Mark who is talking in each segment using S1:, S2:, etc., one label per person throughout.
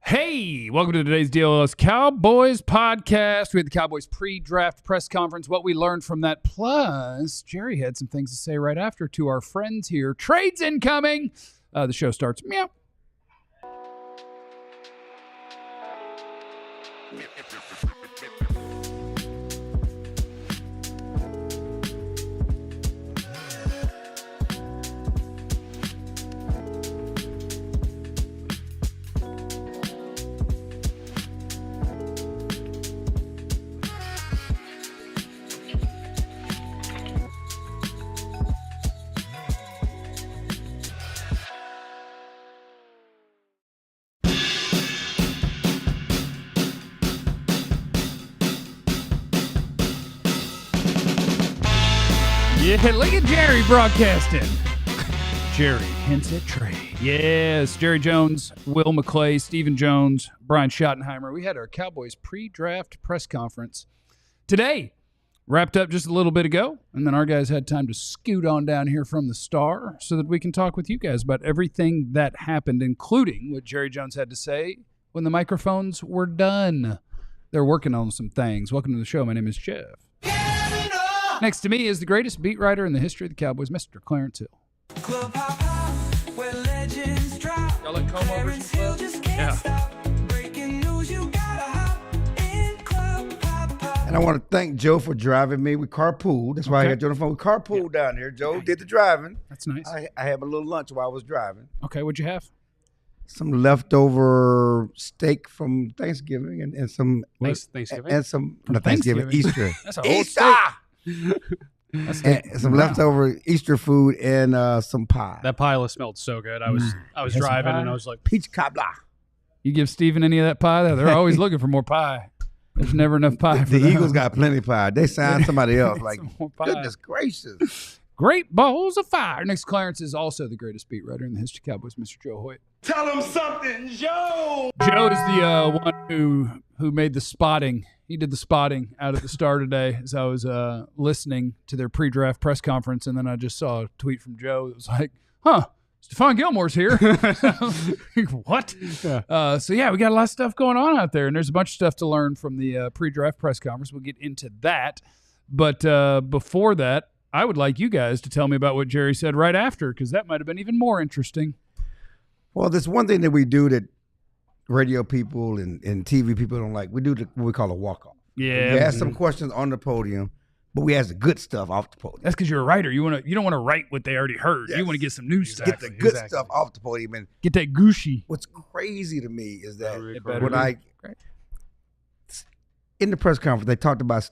S1: Hey, welcome to today's DLLS Cowboys podcast. We had the Cowboys pre-draft press conference, what we learned from that. Plus, Jerry had some things to say right after to our friends here. Trades incoming. The show starts. Meow. Yeah, look at Jerry broadcasting. Jerry hints at trade. Yes, Jerry Jones, Will McClay, Stephen Jones, Brian Schottenheimer. We had our Cowboys pre-draft press conference today. Wrapped up just a little bit ago, and then our guys had time to scoot on down here from the Star so that we can talk with you guys about everything that happened, including what Jerry Jones had to say when the microphones were done. They're working on some things. Welcome to the show. My name is Jeff. Next to me is the greatest beat writer in the history of the Cowboys, Mr. Clarence Hill. Y'all like comb overs and stuff? Yeah.
S2: And I want to thank Joe for driving me. We carpooled. That's why I got Joe on the phone. We carpooled down here. Joe did the driving.
S1: That's nice.
S2: I had a little lunch while I was driving.
S1: Okay, what'd you have?
S2: Some leftover steak from Thanksgiving and some
S1: Thanksgiving?
S2: And some Thanksgiving, Easter.
S1: That's a whole
S2: Easter!
S1: steak.
S2: And some leftover Easter food and some pie.
S3: That pie smelled so good. I was driving and I was like,
S2: peach cobbler.
S1: You give Steven any of that pie? They're always looking for more pie. There's never enough pie for
S2: The
S1: them.
S2: Eagles got plenty of pie. They signed somebody else. Like,
S1: more pie.
S2: goodness gracious.
S1: Great balls of fire. Next, Clarence is also the greatest beat writer in the history of Cowboys, Mr. Joe Hoyt.
S4: Tell him something, Joe.
S1: Joe is the one who made the spotting. He did the spotting out at the Star today as I was listening to their pre-draft press conference, and then I just saw a tweet from Joe that was like, Stephon Gilmore's here. What? Yeah. So, yeah, we got a lot of stuff going on out there, and there's a bunch of stuff to learn from the pre-draft press conference. We'll get into that. But before that, I would like you guys to tell me about what Jerry said right after, because that might have been even more interesting.
S2: Well, there's one thing that we do that radio people and TV people don't like. We do what we call a walk-off.
S1: Yeah.
S2: We ask some questions on the podium, but we ask the good stuff off the podium.
S1: That's because you're a writer. You don't want to write what they already heard.
S2: Yes.
S1: You want to get some new stuff.
S2: Get the good stuff off the podium. And
S1: get that gushy.
S2: what's crazy to me is that
S1: when
S2: in the press conference, they talked about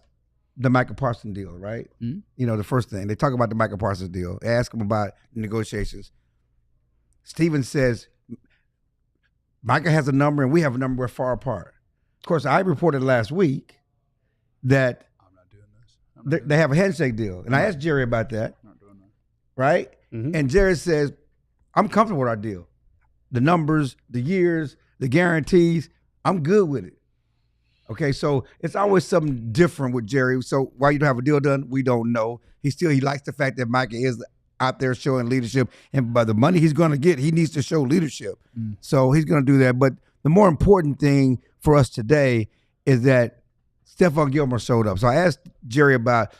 S2: the Michael Parsons deal, right?
S1: Mm-hmm.
S2: You know, the first thing. They talk about the Michael Parsons deal. They ask him about negotiations. Steven says, Michael has a number and we have a number. We're far apart. Of course, I reported last week that
S1: I'm not doing this.
S2: They have a handshake deal. And I asked Jerry about that.
S1: I'm not doing that.
S2: Right?
S3: Mm-hmm.
S2: And Jerry says, I'm comfortable with our deal. The numbers, the years, the guarantees, I'm good with it. Okay, so it's always something different with Jerry. So why you don't have a deal done, we don't know. He likes the fact that Micah is out there showing leadership. And by the money he's going to get, he needs to show leadership. So he's going to do that. But the more important thing for us today is that Stephon Gilmore showed up. So I asked Jerry about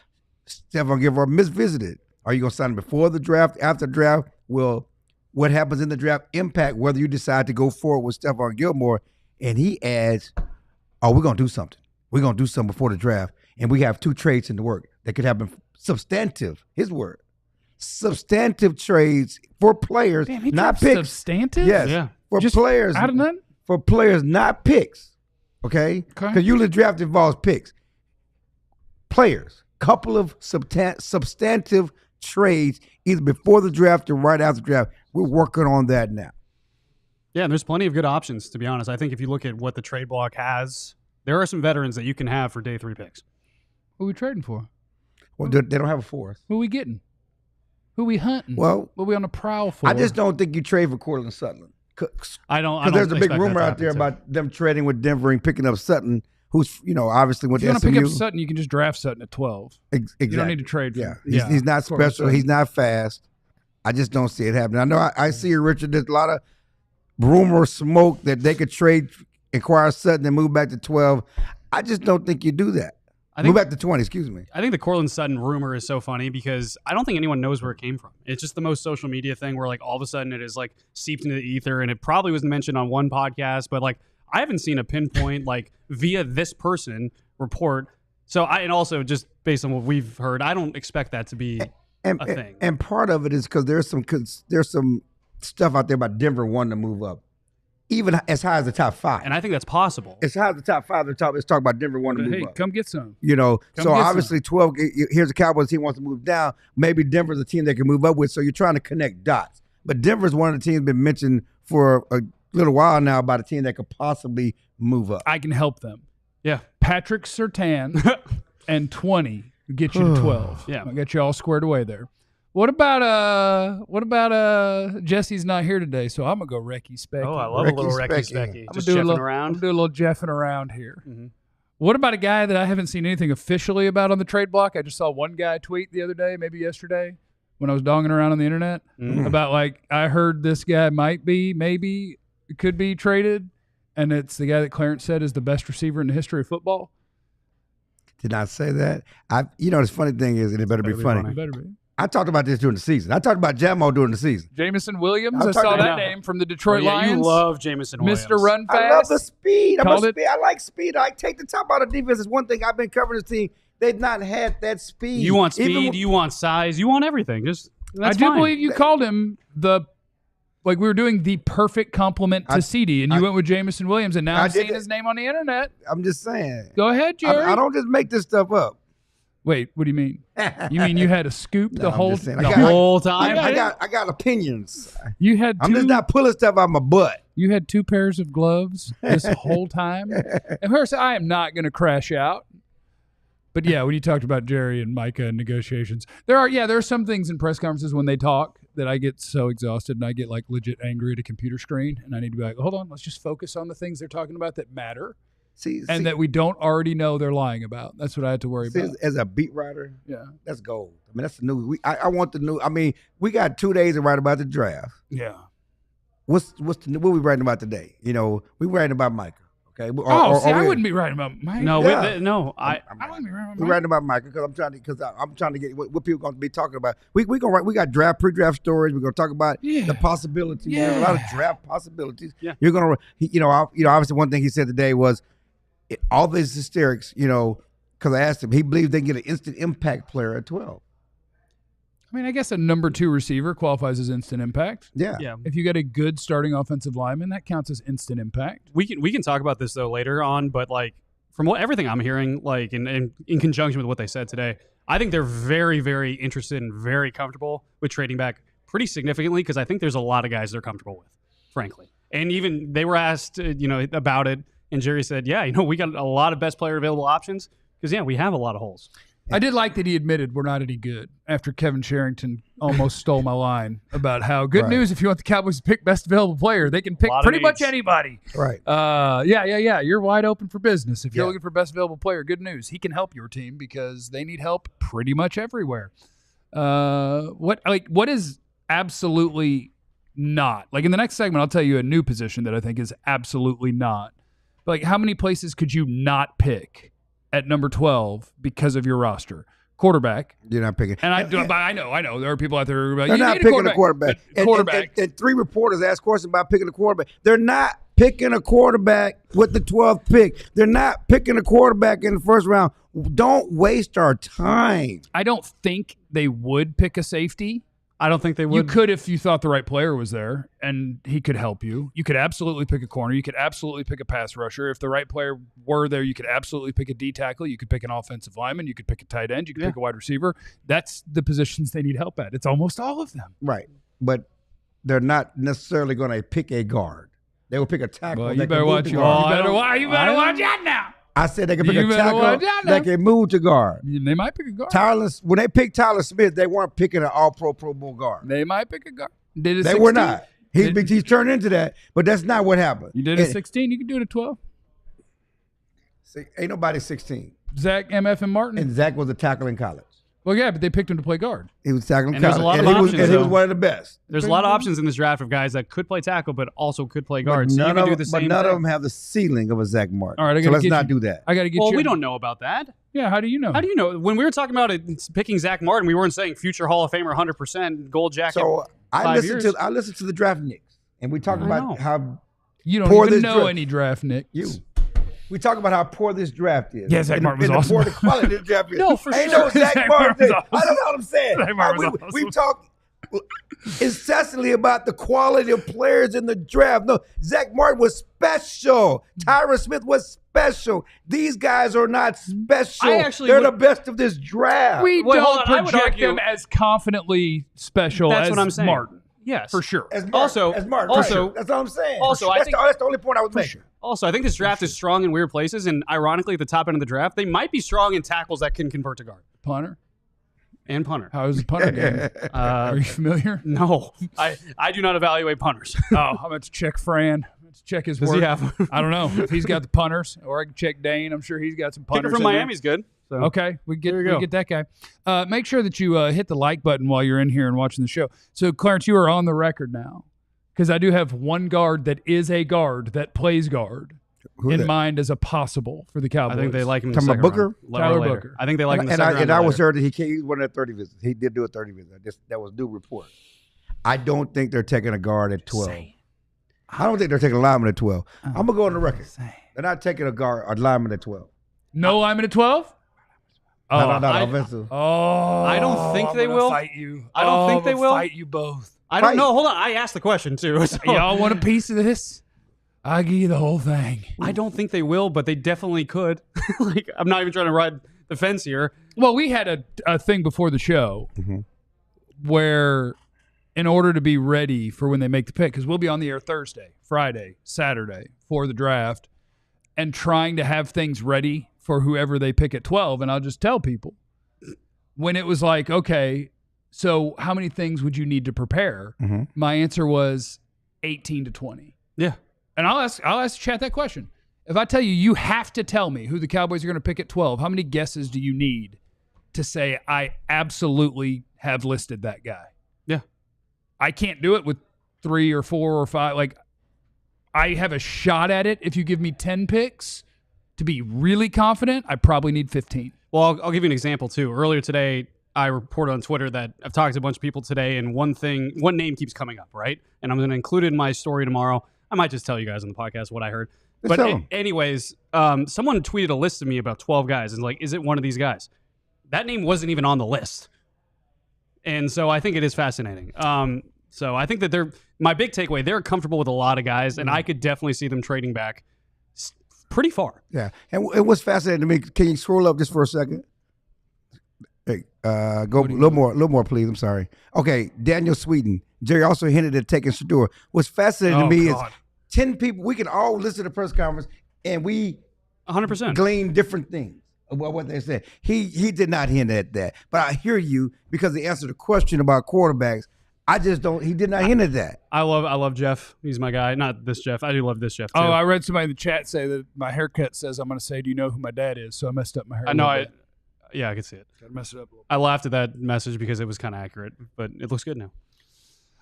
S2: Stephon Gilmore misvisited. Are you going to sign him before the draft, after the draft? Will what happens in the draft impact whether you decide to go forward with Stephon Gilmore? And he adds, we're going to do something. We're going to do something before the draft. And we have two trades in the work that could happen substantive, his word. Substantive trades for players, not picks.
S1: Substantive?
S2: Yes.
S3: Yeah.
S2: For
S1: Just
S2: players.
S1: out of none?
S2: For players, not picks. Okay? Because usually draft involves picks. Players. Couple of substantive trades either before the draft or right after the draft. We're working on that now.
S3: Yeah, and there's plenty of good options, to be honest. I think if you look at what the trade block has, there are some veterans that you can have for day 3 picks.
S1: Who are we trading for?
S2: Well, they don't have a fourth.
S1: Who are we getting? Who are we hunting?
S2: Well,
S1: what are we on the prowl for?
S2: I just don't think you trade for Cortland Sutton.
S3: I don't.
S2: Because there's a big
S3: expect
S2: rumor
S3: that to
S2: out there
S3: happen,
S2: about them trading with Denver and picking up Sutton, who's, obviously went
S1: if you
S2: to
S1: want to
S2: SMU.
S1: pick up Sutton, you can just draft Sutton at 12.
S2: Exactly.
S1: You don't need to trade for him.
S2: He's not special. He's not fast. I just don't see it happening. I know I see you, Richard. There's a lot of rumor smoke that they could acquire Sutton and move back to 12. I just don't think you do that. Move back to 20, excuse me.
S3: I think the Cortland Sutton rumor is so funny because I don't think anyone knows where it came from. It's just the most social media thing where like all of a sudden it is like seeped into the ether, and it probably was mentioned on one podcast, but like I haven't seen a pinpoint like via this person report. So and also just based on what we've heard, I don't expect that to be a thing.
S2: And part of it is because there's some stuff out there about Denver wanting to move up, even as high as the top 5.
S3: And I think that's possible.
S2: As high as the top 5, let's talk about Denver wanting to move up.
S1: Come get some.
S2: So obviously 12, here's the Cowboys team wants to move down. Maybe Denver's a team they can move up with, so you're trying to connect dots. But Denver's one of the teams been mentioned for a little while now about a team that could possibly move up.
S1: I can help them.
S3: Yeah.
S1: Patrick Surtain and 20 get you to 12.
S3: Yeah.
S1: I got you all squared away there. What about Jesse's not here today, so I'm gonna go Recky Specky.
S3: Oh, I love a little Recky Specky.
S1: I'm
S3: Just
S1: gonna
S3: jeffing around.
S1: I'm gonna do a little jeffing around here.
S3: Mm-hmm.
S1: What about a guy that I haven't seen anything officially about on the trade block? I just saw one guy tweet the other day, maybe yesterday, when I was donging around on the internet about like I heard this guy maybe could be traded, and it's the guy that Clarence said is the best receiver in the history of football.
S2: Did not say that. The funny thing is, and it better be funny.
S1: It better be.
S2: I talked about this during the season. I talked about Jamo during the season.
S1: Jameson Williams. I saw that name from the Detroit Lions.
S3: You love Jameson Williams.
S1: Mr. Run Fast.
S2: I love the speed. I like speed. I take the top out of defense. It's one thing I've been covering this team. They've not had that speed.
S3: You want speed. You want size. You want everything. I
S1: do believe you called him we were doing the perfect compliment to CD, and you went with Jameson Williams, and now I'm seeing his name on the internet.
S2: I'm just saying.
S1: Go ahead, Jerry.
S2: I don't just make this stuff up.
S1: Wait, what do you mean? You mean you had a scoop the whole time?
S2: I got opinions.
S1: You had.
S2: I'm just not pulling stuff out my butt.
S1: You had 2 pairs of gloves this whole time, and first, I am not going to crash out. But yeah, when you talked about Jerry and Micah and negotiations, there are some things in press conferences when they talk that I get so exhausted and I get like legit angry at a computer screen, and I need to be like, hold on, let's just focus on the things they're talking about that matter. That we don't already know they're lying about. That's what I had to worry about.
S2: As a beat writer,
S1: yeah,
S2: that's gold. I mean, that's the news. I want the news. I mean, we got 2 days to write about the draft.
S1: Yeah.
S2: What we writing about today? We writing about Micah. Okay.
S1: I wouldn't be writing about Micah.
S3: No,
S2: I
S3: wouldn't be writing
S2: about Micah. We're writing about Micah because I'm trying to get what people are going to be talking about. We gonna write. We got pre-draft stories. We're going to talk about the possibilities.
S1: Yeah.
S2: There's a lot of draft possibilities.
S3: Yeah.
S2: You're going to, obviously one thing he said today was all these hysterics, because I asked him, he believes they can get an instant impact player at 12.
S1: I mean, I guess a number 2 receiver qualifies as instant impact.
S2: Yeah.
S1: If you get a good starting offensive lineman, that counts as instant impact.
S3: We can talk about this though later on, but like from everything I'm hearing, like in conjunction with what they said today, I think they're very, very interested and very comfortable with trading back pretty significantly because I think there's a lot of guys they're comfortable with, frankly. And even they were asked, about it, and Jerry said, we got a lot of best player available options because we have a lot of holes.
S1: I did like that he admitted we're not any good after Kevin Sherrington almost stole my line about how good news if you want the Cowboys to pick best available player, they can pick pretty much anybody.
S2: Right.
S1: Yeah. You're wide open for business. If you're looking for best available player, good news. He can help your team because they need help pretty much everywhere. What is absolutely not? Like in the next segment, I'll tell you a new position that I think is absolutely not. Like how many places could you not pick at number 12 because of your roster? Quarterback.
S2: You're not picking.
S1: And I know. There are people out there who are like,
S2: they're not picking a quarterback. And 3 reporters asked questions about picking a quarterback. They're not picking a quarterback with the 12th pick. They're not picking a quarterback in the first round. Don't waste our time.
S1: I don't think they would pick a safety.
S3: I don't think they would.
S1: You could if you thought the right player was there and he could help you. You could absolutely pick a corner. You could absolutely pick a pass rusher. If the right player were there, you could absolutely pick a D tackle. You could pick an offensive lineman. You could pick a tight end. You could pick a wide receiver. That's the positions they need help at. It's almost all of them.
S2: Right. But they're not necessarily going to pick a guard. They will pick a tackle.
S1: Well, you better watch your You better watch out now.
S2: I said they can pick a tackle that can move to guard.
S1: They might pick a guard.
S2: When they picked Tyler Smith, they weren't picking an all-pro Pro Bowl guard.
S1: They might pick a guard.
S2: They were not. He's turned into that, but that's not what happened.
S1: You did it at 16, you can do it at 12.
S2: See, ain't nobody 16.
S1: Zach, MF, and Martin.
S2: And Zach was a tackle in college.
S1: Well, yeah, but they picked him to play guard.
S2: He was tackling
S3: And there's a lot of
S2: he
S3: options,
S2: was, and he was
S3: though.
S2: one of the best.
S3: There's a lot of options in this draft of guys that could play tackle, but also could play guard. So you can do the same
S2: But none
S3: thing.
S2: of them have the ceiling of a Zach Martin.
S1: All right,
S2: so let's not do that.
S1: I got to get
S3: Well,
S1: you.
S3: we don't know about that.
S1: Yeah, how do you know?
S3: How do you know? When we were talking about it, picking Zach Martin, we weren't saying future Hall of Famer, 100% gold jacket.
S2: So I
S3: 5
S2: listened
S3: years.
S2: to the draft Knicks, and we talked
S3: I
S2: about
S3: know.
S2: how
S1: You don't
S2: Pour
S1: even
S2: this
S1: know
S2: draft.
S1: any draft Knicks.
S2: we talk about how poor this draft is.
S1: Yeah, Zach
S2: And
S1: Martin was
S2: and
S1: awesome.
S2: The quality of this draft is.
S1: No, for
S2: Ain't
S1: sure.
S2: no Zach
S1: Zach
S2: Martin.
S1: Martin was
S2: I
S1: awesome.
S2: don't know what I'm saying.
S1: Zach Martin was
S2: We
S1: awesome.
S2: talk incessantly about the quality of players in the draft. No, Zach Martin was special. Tyron Smith was special. These guys are not special.
S3: I actually
S2: They're
S3: would-
S2: the best of this draft.
S1: We
S3: Wait, hold
S1: don't
S3: on, I would
S1: project
S3: argue-
S1: them as confidently special
S3: That's
S1: as
S3: what I'm saying.
S1: Martin.
S3: Yes.
S1: For sure.
S2: As Martin,
S3: Also-
S2: as Martin,
S3: also-
S2: for sure. That's all I'm saying.
S3: also, I
S2: that's,
S3: think-
S2: that's the only point I was making.
S3: Also, I think this draft is strong in weird places, and ironically, at the top end of the draft, they might be strong in tackles that can convert to guard
S1: Punter.
S3: and punter.
S1: How is the punter game? Are you familiar?
S3: No, I do not evaluate punters.
S1: Oh, I'm about to check Fran. Let's check his
S3: Does
S1: work.
S3: he have?
S1: I don't know if he's got the punters, or I can check Dane. I'm sure he's got some
S3: Kicker
S1: punters.
S3: from
S1: in there.
S3: Miami's good. So.
S1: Okay, we get
S3: There you go.
S1: that guy. Make sure that you hit the like button while you're in here and watching the show. So, Clarence, you are on the record now, because I do have one guard that is a guard that plays guard
S2: Who
S1: in
S2: that?
S1: mind as a possible for the Cowboys.
S3: I think they like him in the
S2: Talking
S3: second
S2: about Booker?
S3: round.
S1: Tyler
S3: Later.
S1: Booker.
S3: I think they like him in the
S2: And
S3: second round.
S2: I
S3: or
S2: was
S3: later.
S2: heard that he was one of the 30 visits. He did do a 30 visit. That was due report. I don't think they're taking a guard at 12. I don't think they're taking a lineman at 12. I'm going to go on the record. They're not taking a guard or lineman at 12.
S1: No lineman at 12?
S2: Not
S3: I-
S2: offensive.
S1: Oh,
S3: I don't think
S1: I'm
S3: they
S1: gonna
S3: will.
S1: Fight you.
S3: I don't think
S1: I'm
S3: they
S1: gonna
S3: will.
S1: Fight you both.
S3: I don't
S2: Fight.
S3: know. Hold on. I asked the question too. So
S1: Y'all want a piece of this? I give you the whole thing.
S3: I don't think they will, but they definitely could. Like, I'm not even trying to ride the fence here.
S1: Well, we had a thing before the show where, in order to be ready for when they make the pick, because we'll be on the air Thursday, Friday, Saturday for the draft, and trying to have things ready for whoever they pick at 12. And I'll just tell people, when it was like, okay, so how many things would you need to prepare? My answer was 18 to 20.
S3: Yeah.
S1: And I'll ask chat that question. If I tell you, you have to tell me who the Cowboys are going to pick at 12, how many guesses do you need to say I absolutely have listed that guy?
S3: Yeah.
S1: I can't do it with 3 or 4 or 5. Like, I have a shot at it. If you give me 10 picks to be really confident, I probably need 15.
S3: Well, I'll give you an example too. Earlier today, I reported on Twitter that I've talked to a bunch of people today, and one name keeps coming up, right? And I'm going to include it in my story tomorrow. I might just tell you guys on the podcast what I heard.
S2: Just tell 'em.
S3: Anyways, someone tweeted a list to me about 12 guys, and like, is it one of these guys? That name wasn't even on the list, and so I think it is fascinating. So I think that my big takeaway, they're comfortable with a lot of guys, and I could definitely see them trading back pretty far.
S2: Yeah. And what's fascinating to me, can you scroll up just for a second? Hey, go a little more, please. I'm sorry. Okay, Daniel Sweden. Jerry also hinted at taking Shador. What's fascinating to me is 10 people, we can all listen to the press conference, and we
S3: 100%.
S2: glean different things about what they said. He did not hint at that. But I hear you because he answered the question about quarterbacks. I just don't, he did not hint at that.
S3: I love Jeff. He's my guy. Not this Jeff. I do love this Jeff too.
S1: Oh, I read somebody in the chat say that my haircut says I'm going to say, do you know who my dad is? So I messed up my hair.
S3: I know. Yeah, I could see it.
S1: Gotta mess it up a little.
S3: I laughed at that message because it was kind of accurate, but it looks good now.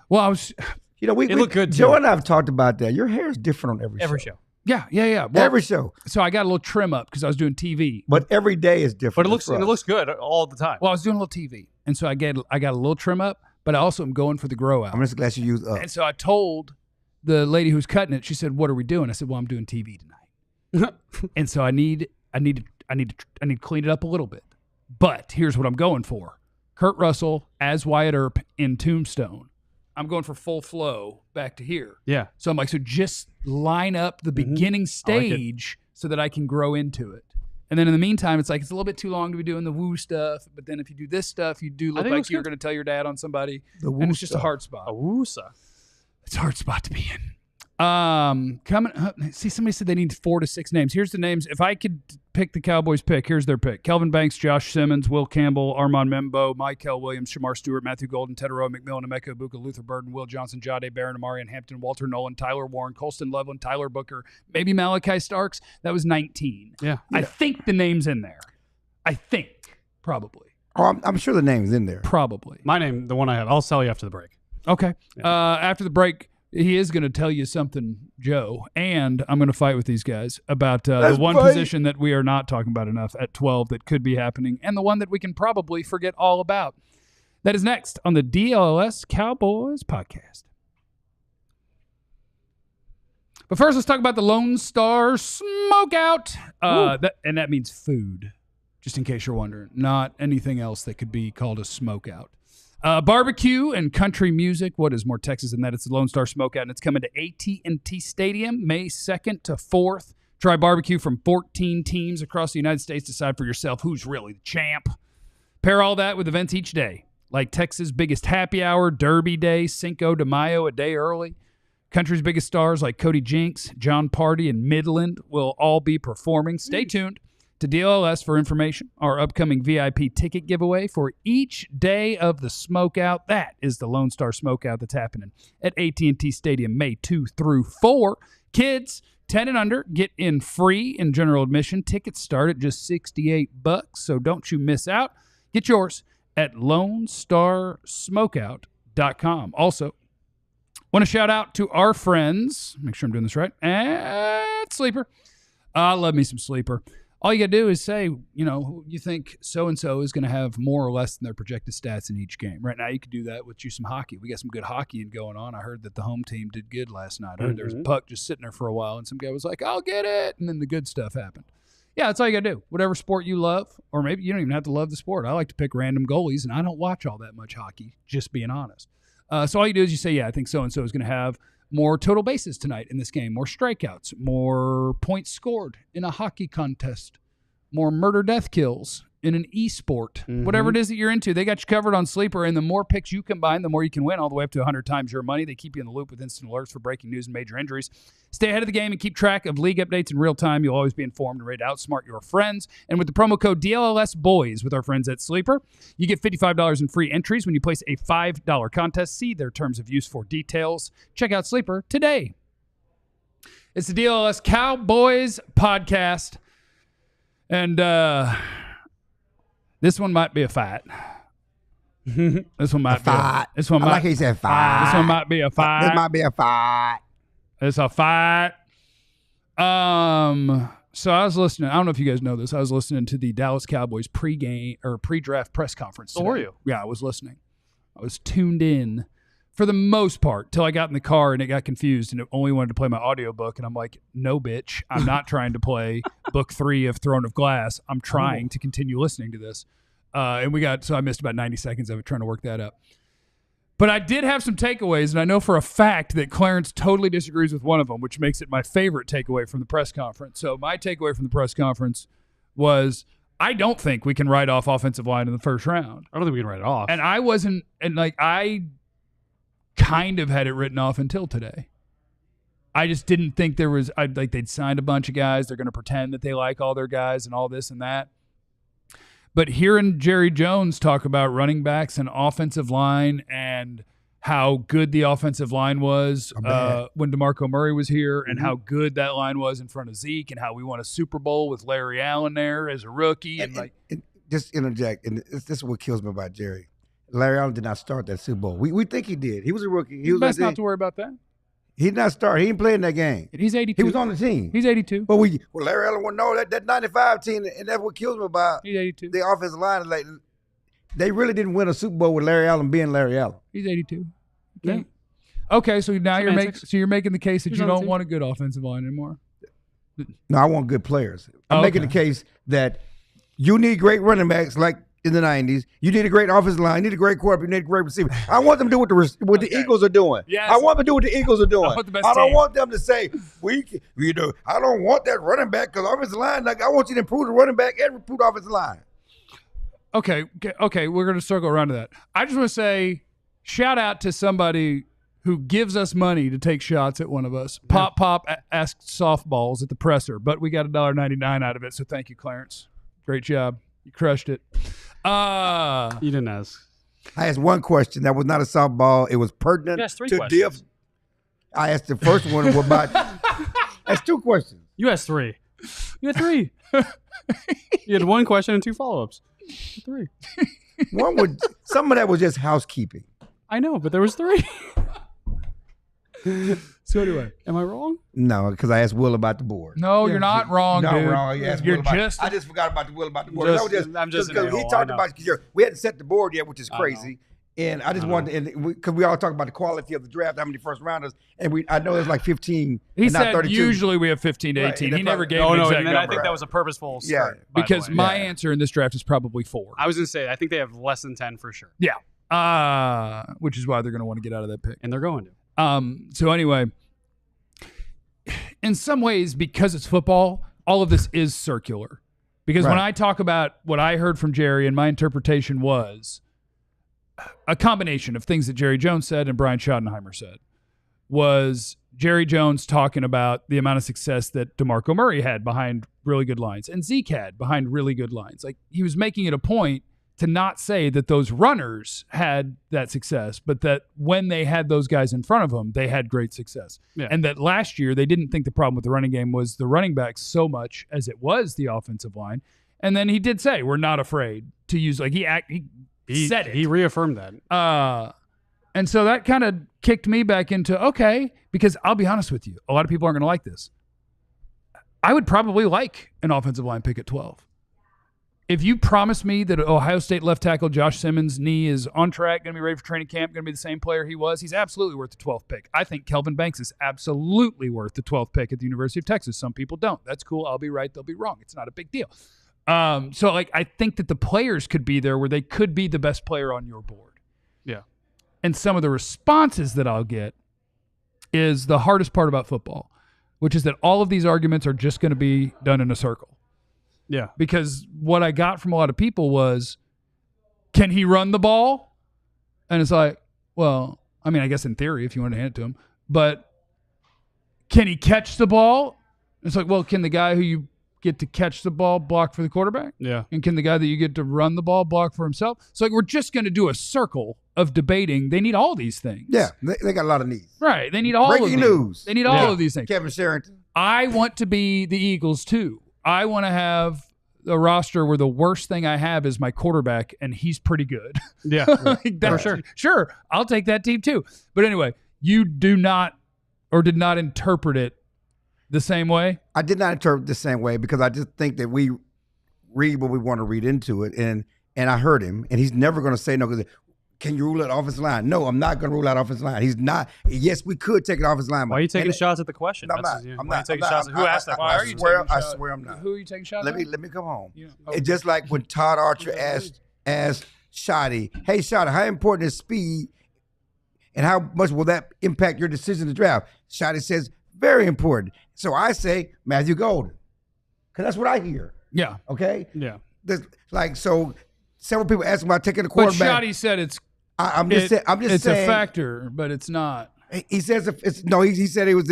S1: Well, I was,
S2: You know, we
S3: looked good,
S2: Joe
S3: too.
S2: and I have talked about that. Your hair is different on every show.
S1: yeah. Well,
S2: Every show.
S1: so I got a little trim up because I was doing TV.
S2: But every day is different.
S3: But it
S2: for us.
S3: looks good all the time.
S1: Well, I was doing a little TV, and so I got a little trim up, but I also am going for the grow out.
S2: I'm just glad you used up.
S1: And so I told the lady who's cutting it. She said, "What are we doing?" I said, "Well, I'm doing TV tonight." And so I need to clean it up a little bit. But here's what I'm going for: Kurt Russell as Wyatt Earp in Tombstone. I'm going for full flow back to here.
S3: Yeah.
S1: So I'm like, so just line up the beginning stage so that I can grow into it. And then in the meantime, it's like it's a little bit too long to be doing the woo stuff. But then if you do this stuff, you do look
S3: think it
S1: like
S3: looks
S1: you're
S3: good.
S1: going to tell your dad on somebody.
S2: The woo
S1: And it's just a
S2: stuff.
S1: hard spot.
S3: Awoosa.
S1: It's a hard spot to be in. Coming up, see, somebody said they need 4 to 6 names. Here's the names. If I could pick the Cowboys pick, here's their pick: Kelvin Banks, Josh Simmons, Will Campbell, Armand Membo, Michael Williams, Shamar Stewart, Matthew Golden, Tedero, McMillan, Emeka Ibuka, Luther Burden, Will Johnson, Jade Barron, Amarian Hampton, Walter Nolan, Tyler Warren, Colston Loveland, Tyler Booker, maybe Malachi Starks. That was 19.
S3: Yeah.
S1: I think the name's in there. I think, probably.
S2: Oh, I'm sure the name's in there.
S1: Probably.
S3: My name, the one I have, I'll tell you after the break.
S1: Okay. After the break, he is going to tell you something, Joe, and I'm going to fight with these guys about the one position that we are not talking about enough at 12 that could be happening, and the one that we can probably forget all about. That is next on the DLLS Cowboys podcast. But first, let's talk about the Lone Star Smokeout. That means food, just in case you're wondering. Not anything else that could be called a smokeout. Barbecue and country music. What is more Texas than that? It's the Lone Star Smokeout, and it's coming to AT&T Stadium May 2nd to 4th. Try barbecue from 14 teams across the United States. Decide for yourself who's really the champ. Pair all that with events each day, like Texas' biggest happy hour, Derby Day, Cinco de Mayo a day early. Country's biggest stars like Cody Jinks, John Party, and Midland will all be performing. Stay tuned to DLLS for information. Our upcoming VIP ticket giveaway for each day of the Smokeout. That is the Lone Star Smokeout that's happening at AT&T Stadium May 2 through 4. Kids 10 and under get in free in general admission. Tickets start at just $68, so don't you miss out. Get yours at LoneStarSmokeout.com. Also, want to shout out to our friends, make sure I'm doing this right, at Sleeper. I love me some Sleeper. All you got to do is say, you think so-and-so is going to have more or less than their projected stats in each game. Right now, you could do that with you some hockey. We got some good hockey going on. I heard that the home team did good last night. I heard there was a puck just sitting there for a while, and some guy was like, I'll get it, and then the good stuff happened. Yeah, that's all you got to do. Whatever sport you love, or maybe you don't even have to love the sport. I like to pick random goalies, and I don't watch all that much hockey, just being honest. So all you do is you say, I think so-and-so is going to have more total bases tonight in this game, more strikeouts, more points scored in a hockey contest, more murder-death kills in an e-sport. Whatever it is that you're into, they got you covered on Sleeper, and the more picks you combine, the more you can win, all the way up to 100 times your money. They keep you in the loop with instant alerts for breaking news and major injuries. Stay ahead of the game and keep track of league updates in real time. You'll always be informed and ready to outsmart your friends. And with the promo code DLLSBOYS with our friends at Sleeper, you get $55 in free entries when you place a $5 contest. See their terms of use for details. Check out Sleeper today. It's the DLLS Cowboys podcast. And this one might be a fight. This one might be
S2: fight.
S1: This one
S2: I
S1: might.
S2: like he said fight.
S1: This one might be a fight.
S2: This might be a fight.
S1: It's a fight. So I was listening. I don't know if you guys know this. I was listening to the Dallas Cowboys pre-draft press conference today.
S3: Oh, were you?
S1: Yeah, I was listening. I was tuned in for the most part till I got in the car and it got confused and it only wanted to play my audiobook. And I'm like, no, bitch. I'm not trying to play book 3 of Throne of Glass. I'm trying to continue listening to this. So I missed about 90 seconds of it trying to work that up. But I did have some takeaways, and I know for a fact that Clarence totally disagrees with one of them, which makes it my favorite takeaway from the press conference. So my takeaway from the press conference was I don't think we can write off offensive line in the first round.
S3: I don't think we can write it off.
S1: And I kind of had it written off until today. I just didn't think there was they'd signed a bunch of guys. They're going to pretend that they like all their guys and all this and that. But hearing Jerry Jones talk about running backs and offensive line and how good the offensive line was when DeMarco Murray was here and how good that line was in front of Zeke and how we won a Super Bowl with Larry Allen there as a rookie. And
S2: just interject, and this is what kills me about Jerry. Larry Allen did not start that Super Bowl. We think he did. He was a rookie. He was
S1: best not to worry about that.
S2: He did not start. He didn't play in that game.
S1: He's 82.
S2: He was on the team.
S1: He's 82.
S2: But Larry Allen wouldn't know that 95 team, and that's what kills me about
S1: He's 82.
S2: the offensive line. Like, they really didn't win a Super Bowl with Larry Allen being Larry Allen.
S1: He's 82.
S3: Yeah.
S1: Okay, so now you're making the case that
S3: He's
S1: you
S3: on the
S1: don't
S3: team.
S1: want a good offensive line anymore.
S2: No, I want good players. I'm making the case that you need great running backs like in the 90s. You need a great offensive line. You need a great quarterback. You need a great receiver. I want them to do what the Eagles are doing.
S1: Yes.
S2: I want them to do what the Eagles are doing.
S1: want the best
S2: I don't
S1: team.
S2: want them to say, I don't want that running back because offensive line. Like, I want you to improve the running back and improve the offensive line.
S1: Okay, we're going to circle around to that. I just want to say, shout out to somebody who gives us money to take shots at one of us. Pop asked softballs at the presser, but we got $1.99 out of it, so thank you, Clarence. Great job. You crushed it.
S3: You didn't ask.
S2: I asked one question. That was not a softball. It was pertinent
S3: You asked 3
S2: to
S3: questions.
S2: I asked the first one about. That's 2 questions.
S3: You asked 3. You had 3. You had 1 question and 2 follow-ups. 3.
S2: Some of that was just housekeeping.
S3: I know, but there was 3.
S1: So anyway,
S3: am I wrong?
S2: No, because I asked Will about the board.
S1: No, you're not wrong,
S2: No,
S1: dude.
S2: wrong. You asked
S1: You're
S2: Will about,
S1: just.
S2: I just forgot about the Will about the board.
S3: I'm just an
S2: because he
S3: a-hole,
S2: talked
S3: I know.
S2: about because we hadn't set the board yet, which is
S3: I
S2: crazy. And I just wanted, because we all talk about the quality of the draft, how many first rounders, and I know there's like 15.
S1: He
S2: and not
S1: said
S2: 32.
S1: usually we have 15 to
S2: Right,
S1: 18.
S2: and
S1: He
S2: that's
S1: never
S2: right.
S1: gave
S3: No,
S1: an
S3: no,
S1: exact
S3: and then I
S1: number.
S3: think that was a purposeful
S2: Yeah.
S3: start. by the
S1: Because
S3: way.
S1: my answer in this draft is probably 4.
S3: I was going to say, I think they have less than 10 for sure.
S1: Yeah. Which is why they're going to want to get out of that pick.
S3: And they're going to.
S1: So anyway, in some ways, because it's football, all of this is circular. Because when
S2: Right.
S1: I talk about what I heard from Jerry, and my interpretation was a combination of things that Jerry Jones said and Brian Schottenheimer said, was Jerry Jones talking about the amount of success that DeMarco Murray had behind really good lines and Zeke had behind really good lines. Like, he was making it a point to not say that those runners had that success, but that when they had those guys in front of them, they had great success.
S3: Yeah.
S1: And that last year, they didn't think the problem with the running game was the running backs so much as it was the offensive line. And then he did say, we're not afraid to use, like, he said it.
S3: He reaffirmed that.
S1: And so that kind of kicked me back into, okay, because I'll be honest with you, a lot of people aren't going to like this. I would probably like an offensive line pick at 12. If you promise me that Ohio State left tackle Josh Simmons' knee is on track, going to be ready for training camp, going to be the same player he was, he's absolutely worth the 12th pick. I think Kelvin Banks is absolutely worth the 12th pick at the University of Texas. Some people don't. That's cool. I'll be right. They'll be wrong. It's not a big deal. So, like, I think that the players could be there where they could be the best player on your board.
S3: Yeah.
S1: And some of the responses that I'll get is the hardest part about football, which is that all of these arguments are just going to be done in a circle.
S3: Yeah.
S1: Because what I got from a lot of people was, can he run the ball? And it's like, well, I mean, I guess in theory, if you want to hand it to him, but can he catch the ball? It's like, well, can the guy who you get to catch the ball block for the quarterback?
S3: Yeah.
S1: And can the guy that you get to run the ball block for himself? So, like, we're just going to do a circle of debating. They need all these things.
S2: Yeah, they got a lot of needs.
S1: Right. They need all of
S2: Breaking
S1: these.
S2: news.
S1: They need all of these things.
S2: Kevin Sherrington.
S1: I want to be the Eagles too. I want to have a roster where the worst thing I have is my quarterback, and he's pretty good.
S3: Yeah.
S1: Like that,
S3: For sure.
S1: Sure, I'll take that team too. But anyway, you do not or did not interpret it the same way?
S2: I did not interpret the same way because I just think that we read what we want to read into it, and I heard him, and he's never going to say no because can you rule out offensive line? No, I'm not going to rule out offensive line. He's not. Yes, we could take an offensive line.
S3: Why are you taking shots at the question?
S2: No, I'm
S3: That's-
S2: not.
S3: yeah.
S2: I'm
S3: Why are you
S2: not.
S3: taking
S2: I'm
S3: shots
S2: not.
S3: at- Who asked that
S1: Why are
S3: question?
S1: you
S2: swear,
S1: taking
S2: I
S1: shots?
S2: swear I'm not.
S1: Who are you taking shots
S2: Let
S1: at?
S2: me come home.
S1: Yeah.
S2: It's just like when Todd Archer asked Shotty, hey Shotty, how important is speed and how much will that impact your decision to draft? Shotty says, very important. So I say Matthew Golden. Because that's what I hear.
S1: Yeah.
S2: Okay?
S3: Yeah.
S2: So several people ask about taking the
S1: But
S2: quarterback.
S1: Shotty said it's
S2: I'm just saying
S1: it's a factor, but it's not.
S2: he says it's no. He said it was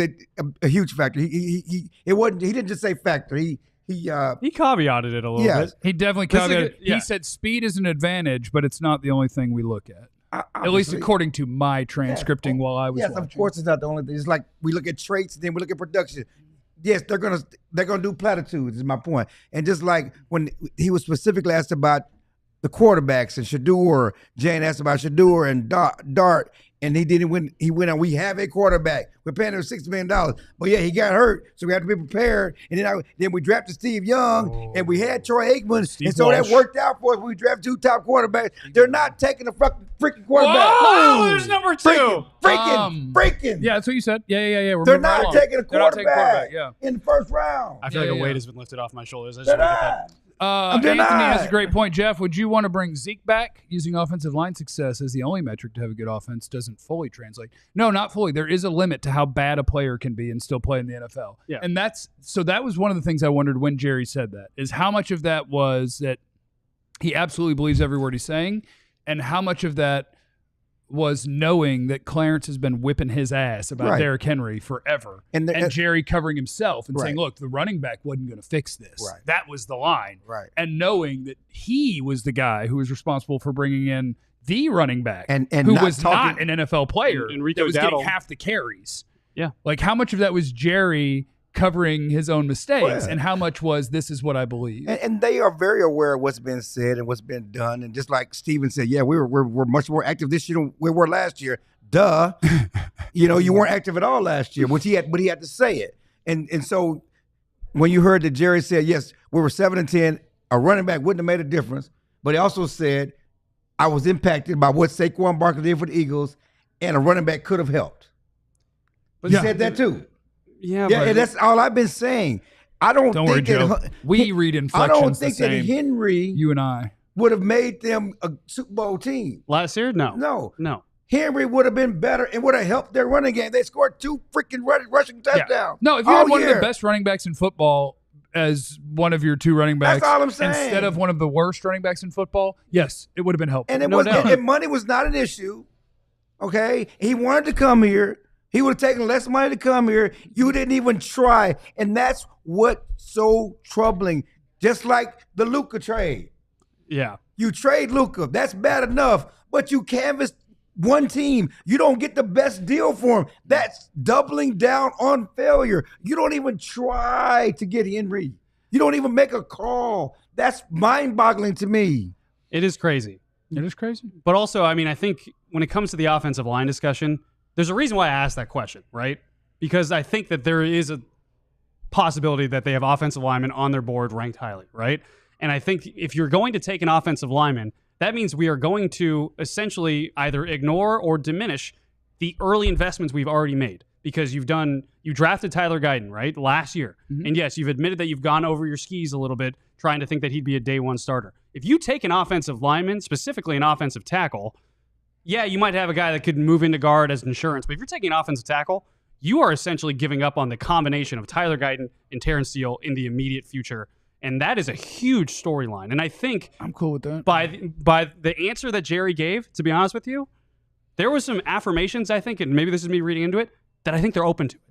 S2: a huge factor. He it wasn't. He didn't just say factor. He
S3: caveated it a little
S2: Yeah.
S3: bit.
S1: He definitely
S3: This is a
S1: caveated.
S3: good- yeah.
S1: He said speed is an advantage, but it's not the only thing we look at. At least
S2: obviously.
S1: according to my transcripting while I was
S2: Yes,
S1: watching.
S2: of course it's not the only thing. It's like we look at traits and then we look at production. Yes, they're gonna do platitudes. Is my point. And just like when he was specifically asked about the quarterbacks and Shador, Jane asked about Shador and Dart, and he didn't win. He went on. We have a quarterback. We're paying him $60 million. But yeah, he got hurt, so we have to be prepared. And then we drafted Steve Young, and we had Troy Aikman,
S3: Steve
S2: and so
S3: Walsh.
S2: that worked out for us. We drafted 2 top quarterbacks. They're not taking a freaking quarterback.
S3: Oh, there's number 2.
S2: Freaking.
S1: Yeah, that's what you said. Yeah. We're
S2: They're
S1: moving right
S2: not
S1: along.
S2: taking a
S1: They're not taking
S2: quarterback
S1: Yeah.
S2: in the first round.
S3: I feel like
S1: Yeah,
S3: a weight
S1: yeah.
S3: has been lifted off my shoulders. I just
S2: They're
S3: want to get that.
S2: not.
S1: Anthony
S2: denied.
S1: has a great point. Jeff, would you want to bring Zeke back? Using offensive line success as the only metric to have a good offense doesn't fully translate. No, not fully. There is a limit to how bad a player can be and still play in the NFL.
S3: Yeah.
S1: And that was one of the things I wondered when Jerry said that, is how much of that was that he absolutely believes every word he's saying, and how much of that was knowing that Clarence has been whipping his ass about
S2: Right.
S1: Derrick Henry forever,
S2: And
S1: and Jerry covering himself and
S2: Right.
S1: saying, look, the running back wasn't going to fix this.
S2: Right.
S1: That was the line.
S2: Right.
S1: And knowing that he was the guy who was responsible for bringing in the running back,
S2: And
S1: who
S2: not
S1: was
S2: talking-
S1: not an NFL player,
S3: Enrico
S1: that was getting
S3: Dowdle.
S1: half the carries.
S3: Yeah.
S1: Like, how much of that was Jerry covering his own mistakes,
S2: Yeah.
S1: and how much was this is what I believe.
S2: And they are very aware of what's been said and what's been done. And just like Steven said, yeah, we're much more active this year than we were last year. Duh. You weren't active at all last year, but he had to say it. And so when you heard that Jerry said, yes, we were 7-10, a running back wouldn't have made a difference, but he also said, I was impacted by what Saquon Barkley did for the Eagles, and a running back could have helped. But he said that too.
S3: Yeah,
S2: Yeah,
S3: but
S2: and that's all I've been saying. I don't
S1: Don't worry,
S2: think
S1: Joe.
S2: that
S1: We read
S2: I
S1: inflections
S2: don't think
S1: the
S2: that
S1: same.
S2: Henry
S1: You and I.
S2: would have made them a Super Bowl team.
S3: last year, no.
S2: Henry would have been better and would have helped their running game. They scored 2 freaking rushing touchdowns.
S1: No, if you
S2: all
S1: had one of
S2: year.
S1: the best running backs in football as one of your 2 running backs,
S2: That's all I'm saying.
S1: instead of one of the worst running backs in football, yes, it would have been helpful.
S2: And it
S3: No
S2: was
S3: doubt.
S2: and money was not an issue. Okay? He wanted to come here. He would have taken less money to come here. You didn't even try. And that's what's so troubling. Just like the Luka trade.
S3: Yeah.
S2: You trade Luka. That's bad enough. But you canvassed one team. You don't get the best deal for him. That's doubling down on failure. You don't even try to get Henry. You don't even make a call. That's mind-boggling to me.
S3: It is crazy.
S1: It is crazy.
S3: But also, I mean, I think when it comes to the offensive line discussion, there's a reason why I asked that question, right? Because I think that there is a possibility that they have offensive linemen on their board ranked highly, right? And I think if you're going to take an offensive lineman, that means we are going to essentially either ignore or diminish the early investments we've already made. Because you drafted Tyler Guyton, right, last year. Mm-hmm. And yes, you've admitted that you've gone over your skis a little bit trying to think that he'd be a day one starter. If you take an offensive lineman, specifically an offensive tackle, yeah, you might have a guy that could move into guard as insurance. But if you're taking an offensive tackle, you are essentially giving up on the combination of Tyler Guyton and Terrence Steele in the immediate future. And that is a huge storyline. And I think
S1: I'm cool with that.
S3: By the answer that Jerry gave, to be honest with you, there was some affirmations, I think, and maybe this is me reading into it, that I think they're open to it.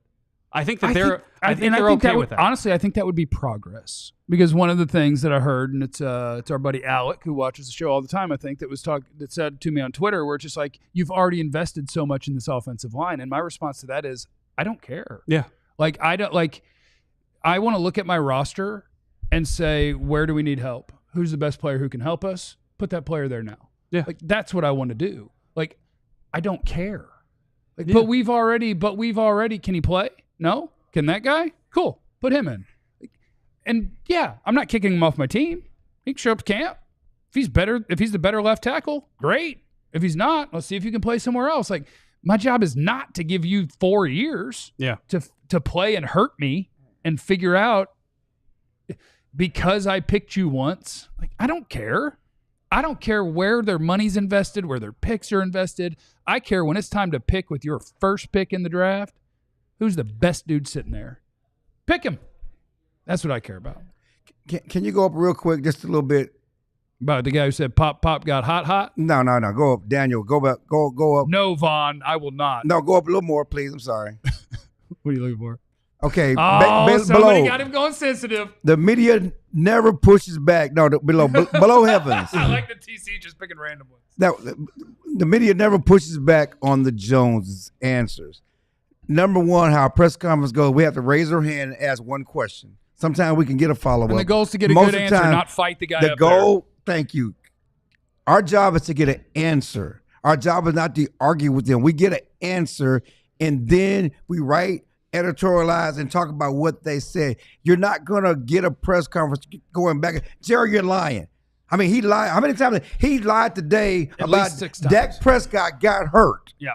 S3: I think that they're okay with that.
S1: Honestly, I think that would be progress. Because one of the things that I heard, and it's our buddy Alec, who watches the show all the time, I think, that said to me on Twitter, where it's just like, you've already invested so much in this offensive line. And my response to that is, I don't care.
S3: Yeah.
S1: Like, I want to look at my roster and say, where do we need help? Who's the best player who can help us? Put that player there now.
S3: Yeah.
S1: Like, that's what I want to do. Like, I don't care. Like,
S3: yeah.
S1: But we've already, can he play? No? Can that guy? Cool. Put him in. And yeah, I'm not kicking him off my team. He can show up to camp. If he's the better left tackle, great. If he's not, let's see if you can play somewhere else. Like, my job is not to give you 4 years to play and hurt me and figure out because I picked you once. Like, I don't care. I don't care where their money's invested, where their picks are invested. I care when it's time to pick with your first pick in the draft, who's the best dude sitting there. Pick him. That's what I care about.
S2: Can you go up real quick, just a little bit?
S1: About the guy who said pop got hot?
S2: No. Go up, Daniel. Go back. Go up.
S1: No, Vaughn, I will not.
S2: No, go up a little more, please. I'm sorry.
S1: What are you looking for?
S2: Okay.
S1: Somebody
S2: below.
S1: got him going sensitive.
S2: The media never pushes back. No, below heavens.
S1: I like the TC just picking random ones.
S2: Now, the media never pushes back on the Jones answers. Number one, how a press conference goes, we have to raise our hand and ask one question. Sometimes we can get a follow-up.
S1: And the goal is to get a
S2: Most
S1: good
S2: of the
S1: answer,
S2: time,
S1: not fight the guy
S2: the
S1: up
S2: goal, thank you. Our job is to get an answer. Our job is not to argue with them. We get an answer, and then we write, editorialize, and talk about what they said. You're not going to get a press conference going back. Jerry, you're lying. I mean, he lied. How many times? He lied today
S1: At
S2: about
S1: least 6 times.
S2: Dak Prescott got hurt.
S1: Yeah.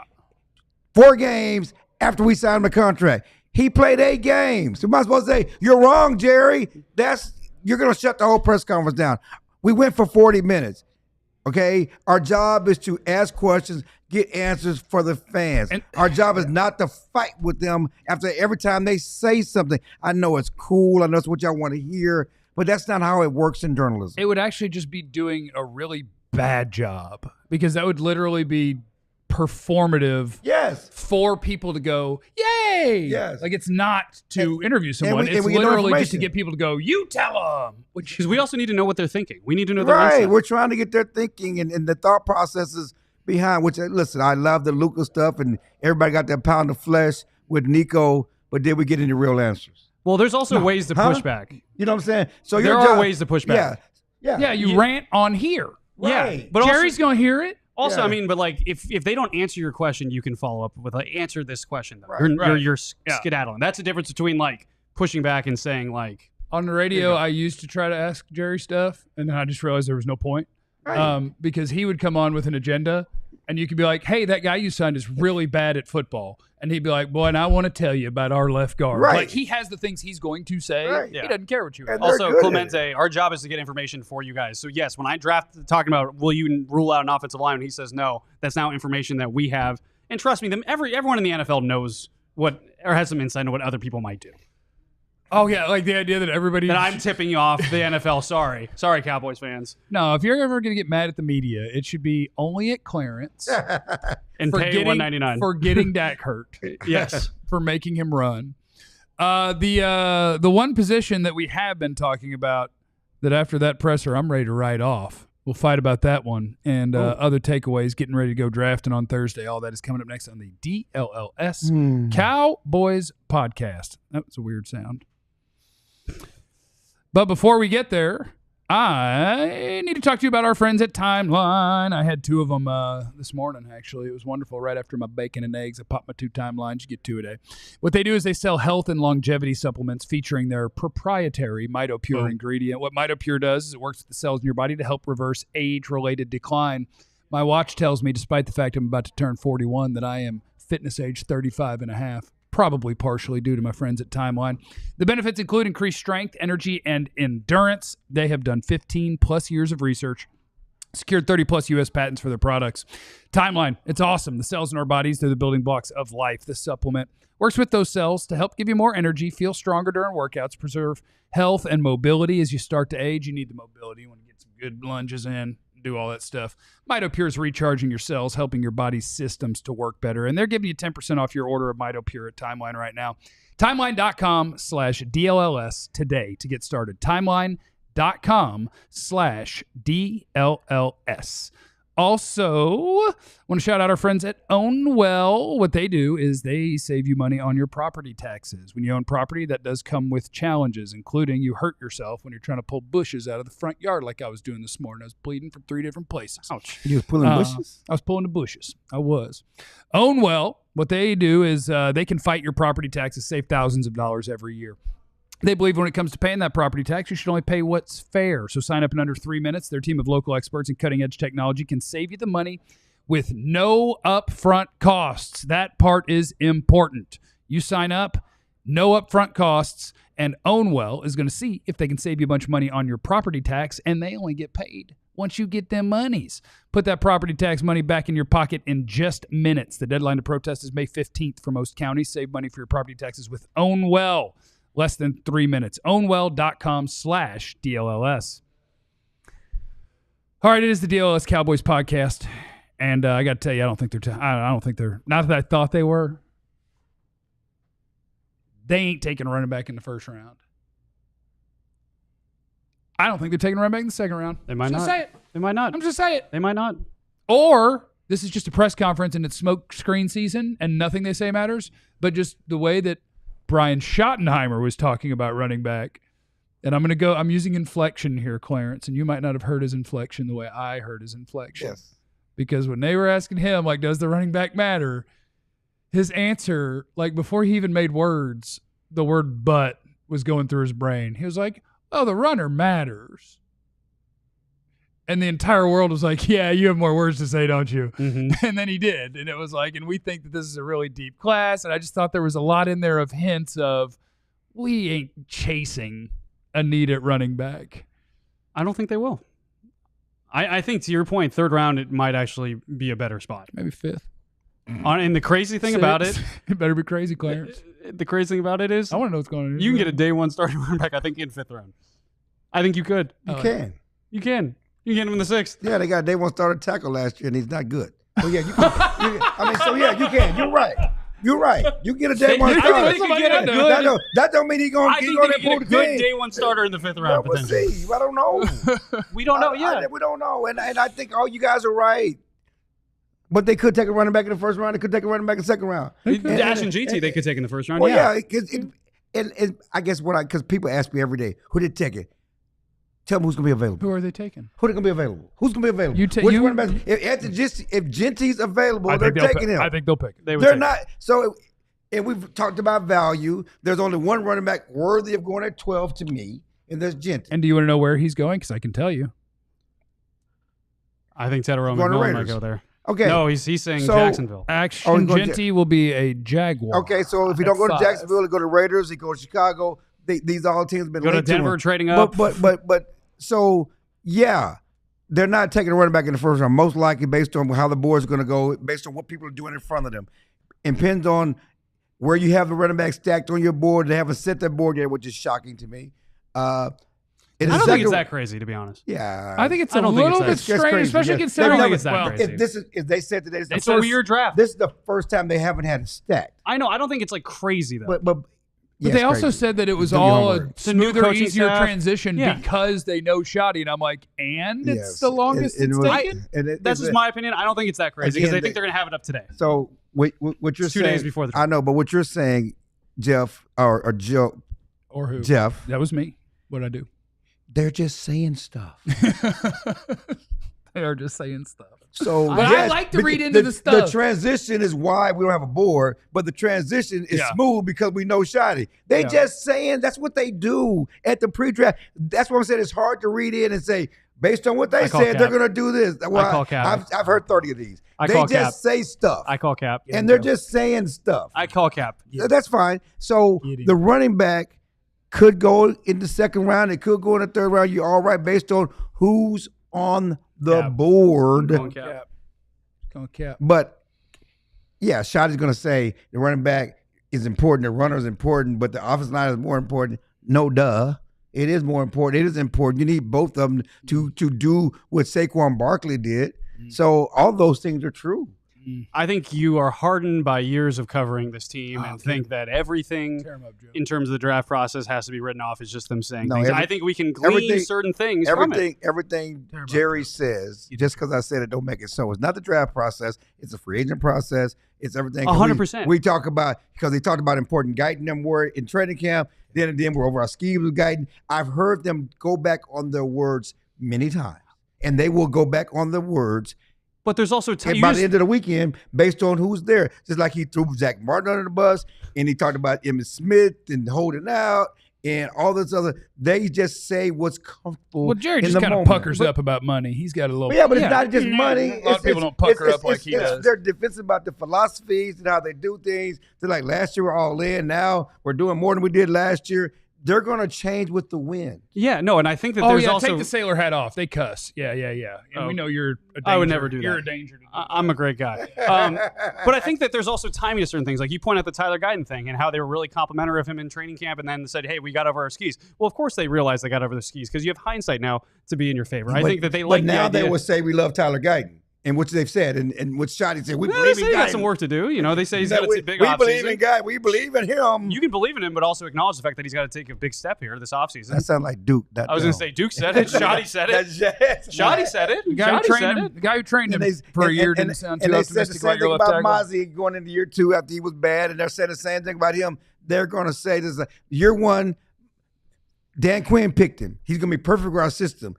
S2: 4 games after we signed him a contract. He played 8 games. Am I supposed to say, you're wrong, Jerry? You're going to shut the whole press conference down. We went for 40 minutes. Okay? Our job is to ask questions, get answers for the fans. And our job is not to fight with them after every time they say something. I know it's cool. I know it's what y'all want to hear, but that's not how it works in journalism.
S1: It would actually just be doing a really bad job, because that would literally be performative.
S2: Yes.
S1: For people to go, yay.
S2: Yes.
S1: Like, it's not to interview someone.
S2: and
S1: It's
S2: we get no
S1: literally just to
S2: information.
S1: get people to go, you tell them.
S3: Because we also need to know what they're thinking. We need to know their
S2: Right.
S3: insight.
S2: We're trying to get their thinking and the thought processes behind, which, listen, I love the Luka stuff, and everybody got that pound of flesh with Nico, but did we get any real answers?
S3: Well, there's also ways to push back.
S2: You know what I'm saying? So
S3: there are ways to push back.
S2: Yeah.
S1: You rant on here.
S2: Right.
S3: Yeah, but
S1: Jerry's going to hear it.
S3: Also,
S2: Yeah.
S3: I mean, but like, if they don't answer your question, you can follow up with like, answer this question. Though.
S2: Right.
S3: You're skedaddling. That's the difference between like pushing back and saying like
S1: On the radio, I used to try to ask Jerry stuff, and then I just realized there was no point.
S2: Right.
S1: Because he would come on with an agenda, and you could be like, hey, that guy you signed is really bad at football. And he'd be like, boy, and I want to tell you about our left guard.
S2: Right.
S1: Like, he has the things he's going to say.
S2: Right.
S1: He doesn't care what you
S2: And
S1: ask.
S2: they're
S3: Also,
S2: good at
S3: Clemente, our job is to get information for you guys. So yes, when I draft talking about will you rule out an offensive line, and he says no, that's now information that we have. And trust me, everyone in the NFL knows what or has some insight into what other people might do.
S1: Oh, yeah, like the idea that everybody...
S3: That I'm tipping you off the NFL. Sorry, Cowboys fans.
S1: No, if you're ever going to get mad at the media, it should be only at Clarence
S3: And
S1: for
S3: pay
S1: getting,
S3: $199.
S1: for getting Dak hurt.
S3: Yes.
S1: For making him run. The one position that we have been talking about that after that presser I'm ready to write off. We'll fight about that one and other takeaways, getting ready to go drafting on Thursday. All that is coming up next on the DLLS Cowboys podcast. That was a weird sound. But before we get there, I need to talk to you about our friends at Timeline. I had two of them this morning, actually. It was wonderful. Right after my bacon and eggs, I popped my 2 Timelines. You get 2 a day. What they do is they sell health and longevity supplements featuring their proprietary MitoPure ingredient. What MitoPure does is it works with the cells in your body to help reverse age-related decline. My watch tells me, despite the fact I'm about to turn 41, that I am fitness age 35 and a half. Probably partially due to my friends at Timeline. The benefits include increased strength, energy, and endurance. They have done 15-plus years of research, secured 30-plus U.S. patents for their products. Timeline, it's awesome. The cells in our bodies, they're the building blocks of life. This supplement works with those cells to help give you more energy, feel stronger during workouts, preserve health and mobility. As you start to age, you need the mobility. You want to get some good lunges in, do all that stuff. MitoPure is recharging your cells, helping your body's systems to work better. And they're giving you 10% off your order of MitoPure at Timeline right now. Timeline.com/DLLS today to get started. Timeline.com/DLLS. Also, want to shout out our friends at Ownwell. What they do is they save you money on your property taxes. When you own property, that does come with challenges, including you hurt yourself when you're trying to pull bushes out of the front yard like I was doing this morning. I was bleeding from 3 different places.
S3: Ouch.
S2: You was pulling bushes?
S1: I was pulling the bushes. I was. Ownwell, what they do is they can fight your property taxes, save thousands of dollars every year. They believe when it comes to paying that property tax, you should only pay what's fair. So sign up in under 3 minutes. Their team of local experts and cutting-edge technology can save you the money with no upfront costs. That part is important. You sign up, no upfront costs, and Ownwell is going to see if they can save you a bunch of money on your property tax, and they only get paid once you get them monies. Put that property tax money back in your pocket in just minutes. The deadline to protest is May 15th for most counties. Save money for your property taxes with Ownwell. Less than 3 minutes. Ownwell.com/DLLS. All right, it is the DLLS Cowboys podcast, and I got to tell you, I don't think they're. Not that I thought they were. They ain't taking a running back in the first round. I don't think they're taking a running back in the second round.
S3: They might
S1: I'm just
S3: not.
S1: say it.
S3: They might not.
S1: I'm just saying it.
S3: They might not.
S1: Or this is just a press conference and it's smoke screen season, and nothing they say matters. But just the way that Brian Schottenheimer was talking about running back. And I'm using inflection here, Clarence, and you might not have heard his inflection the way I heard his inflection.
S2: Yes.
S1: Because when they were asking him, like, does the running back matter? His answer, like, before he even made words, the word but was going through his brain. He was like, oh, the runner matters. And the entire world was like, yeah, you have more words to say, don't you?
S3: Mm-hmm.
S1: And then he did. And it was like, and we think that this is a really deep class. And I just thought there was a lot in there of hints of, we ain't chasing a need at running back.
S3: I don't think they will. I think, to your point, third round, it might actually be a better spot.
S1: Maybe fifth.
S3: And the crazy thing about it,
S1: It better be crazy, Clarence.
S3: the crazy thing about it is,
S1: I want to know what's going on.
S3: you can get a day one starting running back, I think, in fifth round. I think you could.
S2: You can.
S3: You can. You can get him in the sixth.
S2: Yeah, they got a day one starter tackle last year, and he's not good. Well, yeah, you can. You can. You're right. You're right. You get a day one
S3: I
S2: starter.
S3: think they could get a good.
S2: That don't mean he's going
S3: I
S2: to
S3: think they could
S2: pull
S3: get
S2: the
S3: a good
S2: team.
S3: day one starter in the fifth
S2: Well,
S3: round,
S2: we'll
S3: potentially.
S2: see. I don't know.
S3: We don't know yet.
S2: We don't know. And I think all you guys are right. But they could take a running back in the first round. They could take a running back in the second round.
S3: Dash and GT, they could take in the first round.
S2: Well,
S3: yeah.
S2: yeah, And I guess because people ask me every day, who did take it? Tell me who's going to be available.
S1: Who are they taking?
S2: Who's going to be available? Who's going to be available?
S1: You
S2: running backs? If Genty's available, they're taking him.
S1: I think they'll pick him.
S2: They're not. So, and we've talked about value. There's only one running back worthy of going at 12 to me, and there's Genty.
S1: And do you want to know where he's going? Because I can tell you.
S3: I think Tedero McMillan might go there.
S2: Okay.
S3: No, he's saying Jacksonville.
S1: Genty will be a Jaguar.
S2: Okay, so if he don't go to Jacksonville, he go to Raiders, he go to Chicago. These all teams have been
S3: go to
S2: linked
S3: Denver
S2: him.
S3: trading up.
S2: But so yeah, they're not taking a running back in the first round. Most likely based on how the board's going to go, based on what people are doing in front of them. It depends on where you have the running back stacked on your board. They haven't set that board yet, which is shocking to me.
S3: I don't think it's that crazy, to be honest.
S2: Yeah,
S1: I think it's a little bit strange, especially considering.
S3: I don't think it's that crazy.
S2: If they said today,
S3: it's a weird draft.
S2: This is the first time they haven't had it stacked.
S3: I know. I don't think it's like crazy though.
S2: But
S1: they also said that it was all a smoother, easier transition
S3: Yeah.
S1: because they know Shoddy. And I'm like, it's the longest it's taken?
S3: That's just my opinion. I don't think it's that crazy because they think they're going to have it up today.
S2: So what you're saying,
S3: 2 days before the draft.
S2: I know, but what you're saying, Jeff, or Joe.
S1: Or who?
S2: Jeff.
S1: That was me. What'd I do?
S2: They're just saying stuff.
S1: They are just saying stuff.
S2: So,
S1: but I like to read into the stuff.
S2: The transition is why we don't have a board, but the transition is smooth because we know Shoddy. They just saying that's what they do at the pre-draft. That's what I'm saying. It's hard to read in and say, based on what they said, they're going to do this. Well,
S3: I call cap.
S2: I've heard 30 of these.
S3: They
S2: just say stuff.
S3: I call cap.
S2: And they're just saying stuff.
S3: I call cap.
S2: That's fine. So the running back could go in the second round. It could go in the third round. You're all right based on who's on the board.
S1: Going cap.
S2: But, yeah, Shoddy's going to say the running back is important. The runner is important, but the offensive line is more important. No, duh. It is more important. It is important. You need both of them to do what Saquon Barkley did. So all those things are true.
S3: I think you are hardened by years of covering this team and think that everything in terms of the draft process has to be written off as just them saying things. I think we can glean certain things from it.
S2: Everything Jerry says, just because I said it, don't make it so. It's not the draft process. It's a free agent process. It's everything.
S3: 100%.
S2: We talk about, because they talked about important Guyton them were in training camp. Then we're over our schemes with Guyton. I've heard them go back on their words many times, and they will go back on the words.
S3: But there's also
S2: by the end of the weekend, based on who's there. Just like he threw Zach Martin under the bus, and he talked about Emmitt Smith and holding out and all this other. They just say what's comfortable.
S1: Well, Jerry just kind of puckers up about money. He's got a little.
S2: Yeah, but it's not just money.
S1: A lot of people don't pucker up like he does.
S2: They're defensive about the philosophies and how they do things. They're like, last year we're all in. Now we're doing more than we did last year. They're going to change with the wind.
S3: Yeah, no, and I think that there's also...
S1: take the sailor hat off. They cuss. Yeah. And we know you're a danger.
S3: I would never do that.
S1: You're a danger.
S3: I'm a great guy. But I think that there's also timing to certain things. Like you point out the Tyler Guyton thing and how they were really complimentary of him in training camp and then said, hey, we got over our skis. Well, of course they realized they got over their skis because you have hindsight now to be in your favor. I think that they like
S2: the idea.
S3: But now
S2: they will say we love Tyler Guyton. And which they've said, and what Shoddy said, we believe in Guyton.
S3: He got some work to do. You know, they say he's got a big offseason.
S2: We believe in Guyton. We believe in him.
S3: You can believe in him, but also acknowledge the fact that he's got to take a big step here this offseason.
S2: That sounds like Duke.
S3: I was going to say Duke said it. Shoddy said it. Shoddy said it.
S1: The guy who trained him for a year didn't sound too optimistic about your left tackle.
S2: And they said the same thing about Mozzie going into year 2 after he was bad, and they're saying the same thing about him. They're going to say this: year 1, Dan Quinn picked him. He's going to be perfect for our system.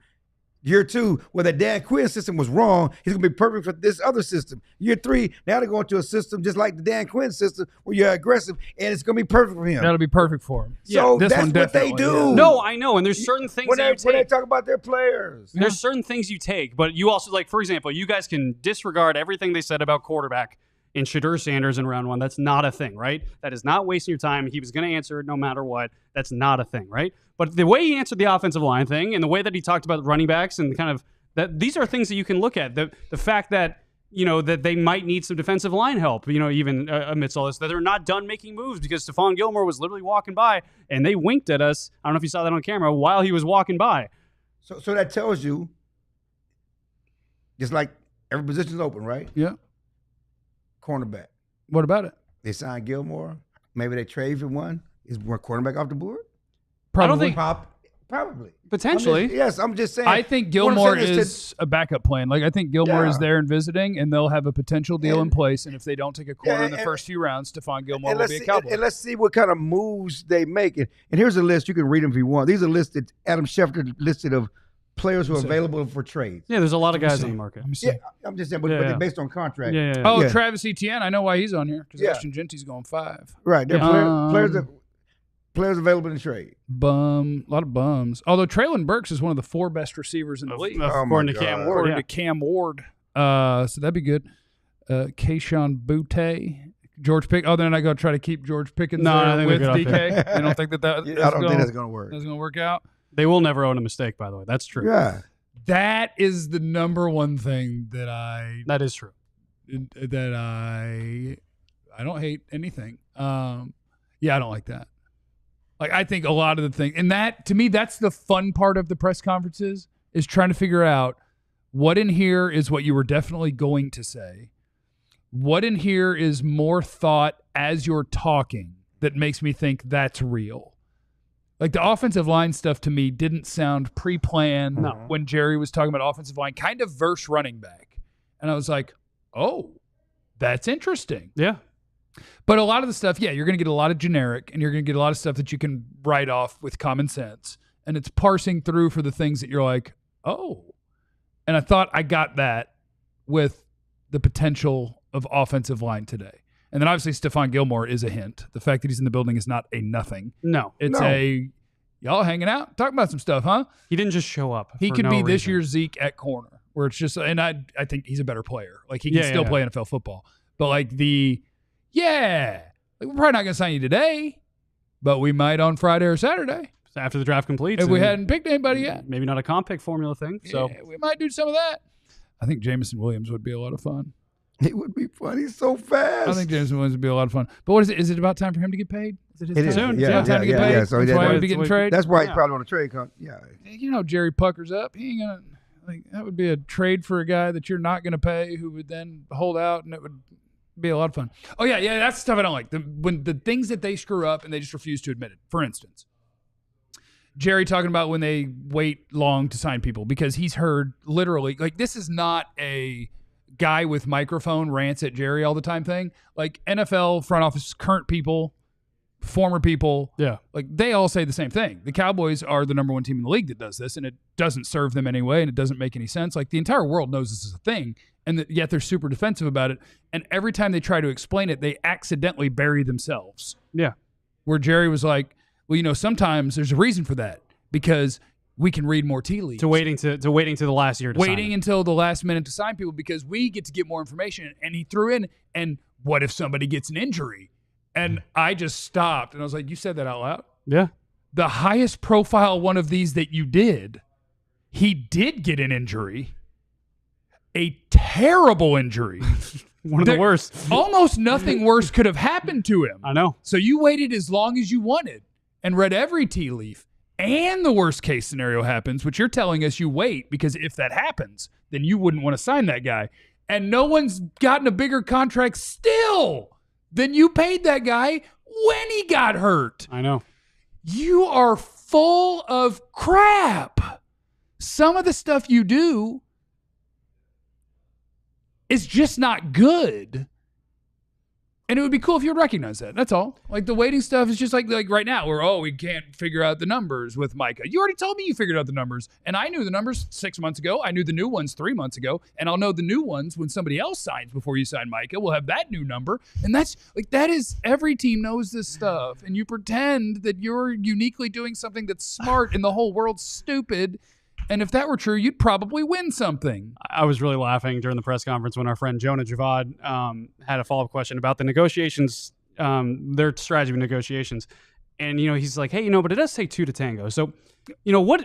S2: Year 2, where the Dan Quinn system was wrong, he's going to be perfect for this other system. Year 3, now they're going to a system just like the Dan Quinn system where you're aggressive, and it's going to be perfect for him.
S1: That'll be perfect for him.
S2: So that's what they do.
S3: Yeah. No, I know, and there's certain things
S2: when
S3: that you take.
S2: When they talk about their players.
S3: There's certain things you take, but you also, like, for example, you guys can disregard everything they said about quarterback in Shadur Sanders in round 1. That's not a thing, right? That is not wasting your time. He was going to answer it no matter what. That's not a thing, right? But the way he answered the offensive line thing and the way that he talked about running backs and kind of that these are things that you can look at. The fact that, you know, that they might need some defensive line help, you know, even amidst all this, that they're not done making moves because Stephon Gilmore was literally walking by and they winked at us. I don't know if you saw that on camera while he was walking by.
S2: So that tells you, just like every position's open, right?
S1: Yeah.
S2: Cornerback.
S1: What about it?
S2: They signed Gilmore. Maybe they trade for one. Is more cornerback off the board?
S1: Probably.
S2: Probably.
S3: Potentially.
S2: I'm just saying.
S1: I think Gilmore is a backup plan. Like I think Gilmore is there and visiting, and they'll have a potential deal in place. And if they don't take a corner in the first few rounds, Stephon Gilmore will be a Cowboy.
S2: And let's see what kind of moves they make. And here's a list. You can read them if you want. These are lists that Adam Schefter listed of players who are available for trades.
S3: Yeah, there's a lot of guys in the market.
S2: Yeah, I'm just saying, but they're based on contract.
S1: Oh, Travis Etienne. I know why he's on here because Ashton Genty's going 5.
S2: Right. They're players available in trade.
S1: A lot of bums. Although Traylon Burks is one of the 4 best receivers in the league.
S3: According to Cam Ward.
S1: According to Cam Ward. So that'd be good. Kayshawn Butte. George Pickens. Oh, then I go try to keep George Pickens with DK. I don't think that
S2: I don't think that's going to work.
S1: That's going to work out.
S3: They will never own a mistake, by the way. That's true.
S2: Yeah.
S1: That is the number one thing that
S3: That is true.
S1: That I don't hate anything. I don't like that. Like, I think a lot of the things, and that, to me, that's the fun part of the press conferences, is trying to figure out what in here is what you were definitely going to say. What in here is more thought as you're talking that makes me think that's real. Like, the offensive line stuff to me didn't sound pre-planned when Jerry was talking about offensive line, kind of verse running back. And I was like, oh, that's interesting.
S3: Yeah.
S1: But a lot of the stuff, you're going to get a lot of generic, and you're going to get a lot of stuff that you can write off with common sense. And it's parsing through for the things that you're like, oh. And I thought I got that with the potential of offensive line today. And then obviously Stephon Gilmore is a hint. The fact that he's in the building is not a nothing.
S3: No.
S1: It's y'all hanging out, talking about some stuff, huh?
S3: He didn't just show up.
S1: He could be this year's Zeke at corner, where it's just, and I think he's a better player. Like, he can still play NFL football. But like we're probably not going to sign you today, but we might on Friday or Saturday.
S3: After the draft completes.
S1: If we hadn't picked anybody yet.
S3: Maybe not a comp pick formula thing. So
S1: we might do some of that. I think Jameson Williams would be a lot of fun.
S2: He would be fun. He's so fast.
S1: I think Jameson Williams would be a lot of fun. But what is it? Is it about time for him to get paid? Is it his time?
S3: Soon.
S1: Time to get paid?
S2: Yeah. So
S1: that's why he would be getting traded?
S2: That's why he's probably on a trade.
S1: Jerry puckers up. He ain't going to. Like, that would be a trade for a guy that you're not going to pay, who would then hold out, and it would be a lot of fun. Oh, yeah, that's the stuff I don't like. When the things that they screw up and they just refuse to admit it. For instance, Jerry talking about when they wait long to sign people, because he's heard literally, like, this is not a guy with microphone rants at Jerry all the time thing. Like, NFL front office, current people, former people, like, they all say the same thing. The Cowboys are the number 1 team in the league that does this, and it doesn't serve them anyway, and it doesn't make any sense. Like, the entire world knows this is a thing, and yet they're super defensive about it. And every time they try to explain it, they accidentally bury themselves.
S3: Yeah.
S1: Where Jerry was like, well, sometimes there's a reason for that, because we can read more tea leaves.
S3: To waiting to the last year to sign
S1: waiting until the last minute to sign people, because we get to get more information. And he threw in, and what if somebody gets an injury? And I just stopped, and I was like, you said that out loud?
S3: Yeah.
S1: The highest profile one of these that you did, he did get an injury. A terrible injury.
S3: One of the worst.
S1: Almost nothing worse could have happened to him.
S3: I know.
S1: So you waited as long as you wanted and read every tea leaf, and the worst case scenario happens, which you're telling us you wait, because if that happens, then you wouldn't want to sign that guy. And no one's gotten a bigger contract still than you paid that guy when he got hurt.
S3: I know.
S1: You are full of crap. Some of the stuff you do is just not good. And it would be cool if you would recognize that. That's all. Like, the waiting stuff is just like right now, where, we can't figure out the numbers with Micah. You already told me you figured out the numbers. And I knew the numbers 6 months ago. I knew the new ones 3 months ago. And I'll know the new ones when somebody else signs before you sign Micah. We'll have that new number. And that is, every team knows this stuff. And you pretend that you're uniquely doing something that's smart and the whole world's stupid. And if that were true, you'd probably win something.
S3: I was really laughing during the press conference when our friend Jonah Javad had a follow-up question about the negotiations, their strategy of negotiations. And, he's like, hey, but it does take 2 to tango. So, what.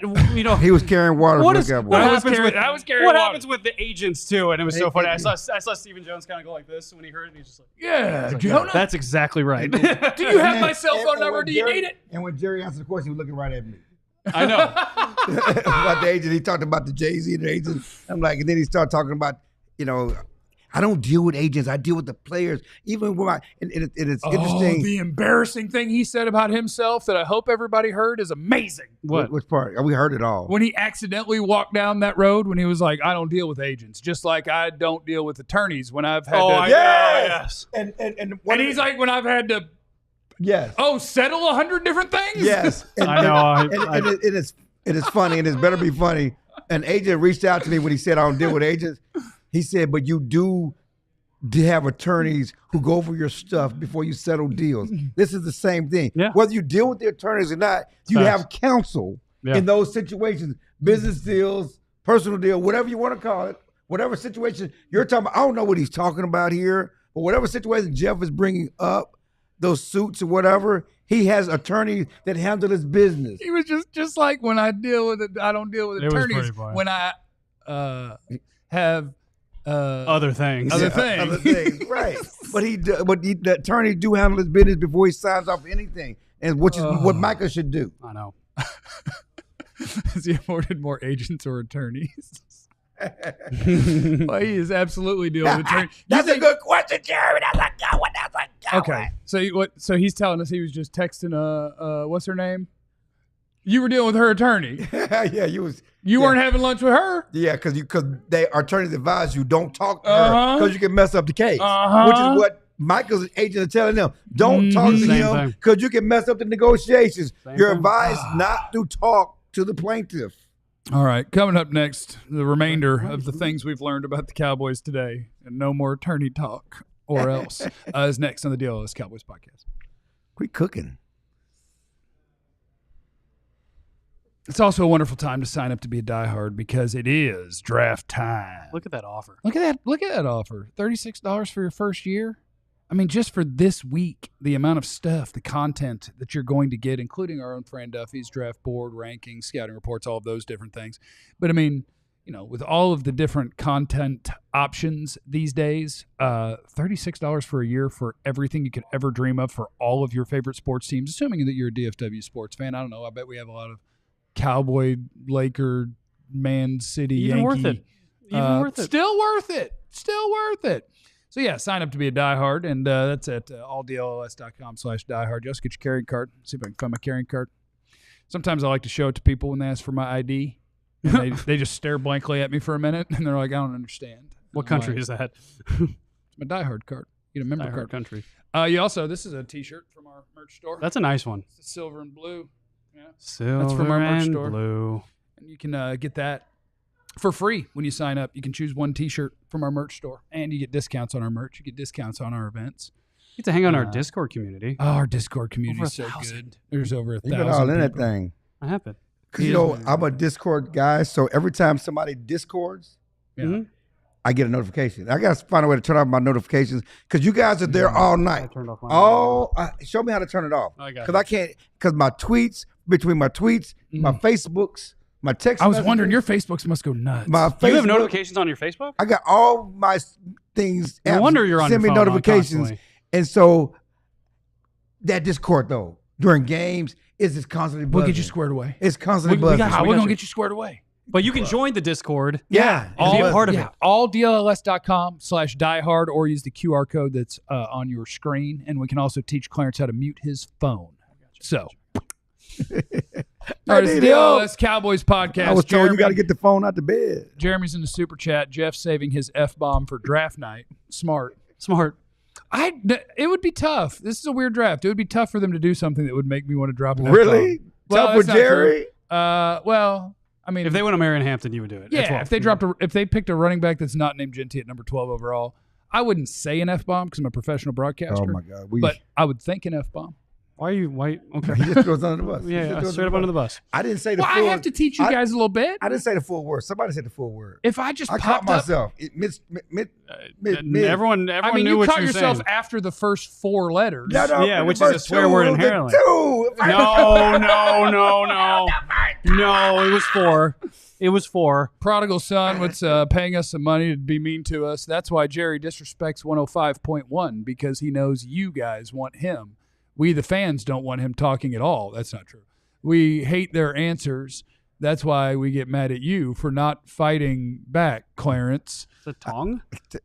S2: He was carrying water.
S3: What
S1: happens
S3: with the agents, too? And it was so funny. I saw Stephen Jones kind of go like this when he heard it. And he's just like,
S1: yeah,
S3: Jonah. That's exactly right.
S1: Do you have my cell phone number? Do you need it?
S2: And when Jerry answered the question, he was looking right at me.
S3: I know.
S2: About the agent, he talked about the Jay-Z and the agent. I'm like, and then he started talking about, I don't deal with agents. I deal with the players. Even when and it's interesting.
S1: The embarrassing thing he said about himself that I hope everybody heard is amazing.
S2: Which part? We heard it all.
S1: When he accidentally walked down that road, when he was like, I don't deal with agents, just like I don't deal with attorneys when I've had to.
S2: Yes. And
S1: he's like, when I've had to.
S2: Yes.
S1: Oh, settle 100 different things?
S2: Yes.
S3: I know.
S2: It is funny, and it better be funny. An agent reached out to me when he said, I don't deal with agents. He said, but you do have attorneys who go over your stuff before you settle deals. This is the same thing.
S3: Yeah.
S2: Whether you deal with the attorneys or not, you have counsel in those situations, business deals, personal deal, whatever you want to call it, whatever situation you're talking about. I don't know what he's talking about here, but whatever situation Jeff is bringing up, those suits or whatever, he has attorneys that handle his business.
S1: He was just like when I deal with it, I don't deal with attorneys. When I have
S3: other things.
S1: Other things,
S2: right? But the attorneys do handle his business before he signs off anything, and which is what Michael should do.
S3: I know.
S1: Has he afforded more agents or attorneys? Well, he is absolutely dealing with attorneys.
S2: That's a good question, Jerry. That's a good one. That's a good one.
S1: Okay, so he's telling us he was just texting what's her name? You were dealing with her attorney.
S2: Yeah,
S1: you weren't having lunch with her.
S2: Yeah, because attorneys advise you don't talk to her because you can mess up the case, which is what Michael's agent is telling them. Don't talk to him because you can mess up the negotiations. You're advised not to talk to the plaintiff.
S1: All right, coming up next, the remainder of the things we've learned about the Cowboys today, and no more attorney talk or else, is next on the DLLS Cowboys podcast.
S2: Quit cooking.
S1: It's also a wonderful time to sign up to be a diehard because it is draft time.
S3: Look at that offer.
S1: Look at that offer. $36 for your first year. I mean, just for this week, the amount of stuff, the content that you're going to get, including our own Fran Duffy's draft board, rankings, scouting reports, all of those different things. But I mean, with all of the different content options these days, $36 for a year for everything you could ever dream of for all of your favorite sports teams, assuming that you're a DFW sports fan. I don't know. I bet we have a lot of Cowboy, Laker, Man City,
S3: Even
S1: Yankee.
S3: worth it. Even worth it.
S1: Still worth it. Still worth it. So, yeah, sign up to be a diehard, and that's at alldlls.com/diehard. Just get your carrying card. See if I can find my carrying card. Sometimes I like to show it to people when they ask for my ID. And they just stare blankly at me for a minute, and they're like, I don't understand.
S3: What country is that?
S1: It's my diehard card. You get a member
S3: diehard
S1: card.
S3: Country.
S1: You also, this is a T-shirt from our merch store.
S3: That's a nice one.
S1: It's silver and blue. Yeah.
S3: Silver
S1: That's from our merch
S3: and
S1: store.
S3: blue.
S1: And you can get that for free when you sign up. You can choose one T-shirt from our merch store, and you get discounts on our merch. You get discounts on our events.
S3: You get to hang out in our Discord community.
S1: Oh, our Discord community is so
S3: 1,000.
S1: good. There's over 1,000
S2: You've been all in that
S1: people.
S2: thing.
S3: I have it.
S2: Because, I'm a Discord guy, so every time somebody Discords, I get a notification. I got to find a way to turn off my notifications because you guys are there all night.
S3: I turned off my
S2: Show me how to turn it off.
S3: I got
S2: Because I can't, because my tweets, between my tweets, my Facebooks, my text
S1: I was
S2: messages,
S1: wondering, your Facebooks must go nuts.
S2: my Facebook,
S3: You have notifications on your Facebook?
S2: I got all my things.
S3: No wonder you're on
S2: send
S3: your
S2: me
S3: phone
S2: notifications.
S3: constantly.
S2: And so that Discord, though, during games, is just constantly buzzing.
S1: We'll get you squared away.
S2: It's constantly
S1: We
S2: buzzing.
S1: got,
S3: we
S1: we're
S3: got
S1: going to
S3: you.
S1: get you squared away.
S3: But you can join the Discord.
S2: Yeah.
S3: And be a part of it.
S1: alldlls.com/diehard or use the QR code that's on your screen. And we can also teach Clarence how to mute his phone. So, all right, it's the DLLS Cowboys podcast.
S2: I was told you got to get the phone out the bed.
S1: Jeremy's in the super chat. Jeff's saving his F-bomb for draft night. Smart. It would be tough. This is a weird draft. It would be tough for them to do something that would make me want to drop an
S2: Really?
S1: F-bomb. Well,
S2: Tough with
S1: that's not
S2: Jerry?
S1: true. Well, I mean,
S3: If they went to Marion Hampton, you would do it.
S1: yeah,
S3: At 12.
S1: if they picked a running back that's not named Genty at number 12 overall, I wouldn't say an F-bomb because I'm a professional broadcaster.
S2: Oh, my God.
S1: But I would think an F-bomb.
S3: Why? Okay.
S2: He just goes under the bus.
S3: Yeah, straight up under the bus.
S2: I didn't say the
S1: Well,
S2: full
S1: I have to teach you guys a little bit.
S2: I didn't say the full word. Somebody said the full word.
S1: If I just
S2: I caught
S1: popped up,
S2: myself.
S3: Everyone
S1: I mean,
S3: knew
S1: you
S3: what
S1: caught
S3: you were
S1: yourself
S3: saying.
S1: after the first four letters.
S3: Yeah, which is a swear word inherently.
S2: Two.
S3: No, it was 4. It was 4.
S1: Prodigal son was paying us some money to be mean to us. That's why Jerry disrespects 105.1 because he knows you guys want him. We, the fans, don't want him talking at all. That's not true. We hate their answers That's why we get mad at you for not fighting back, Clarence.
S3: It's a tongue.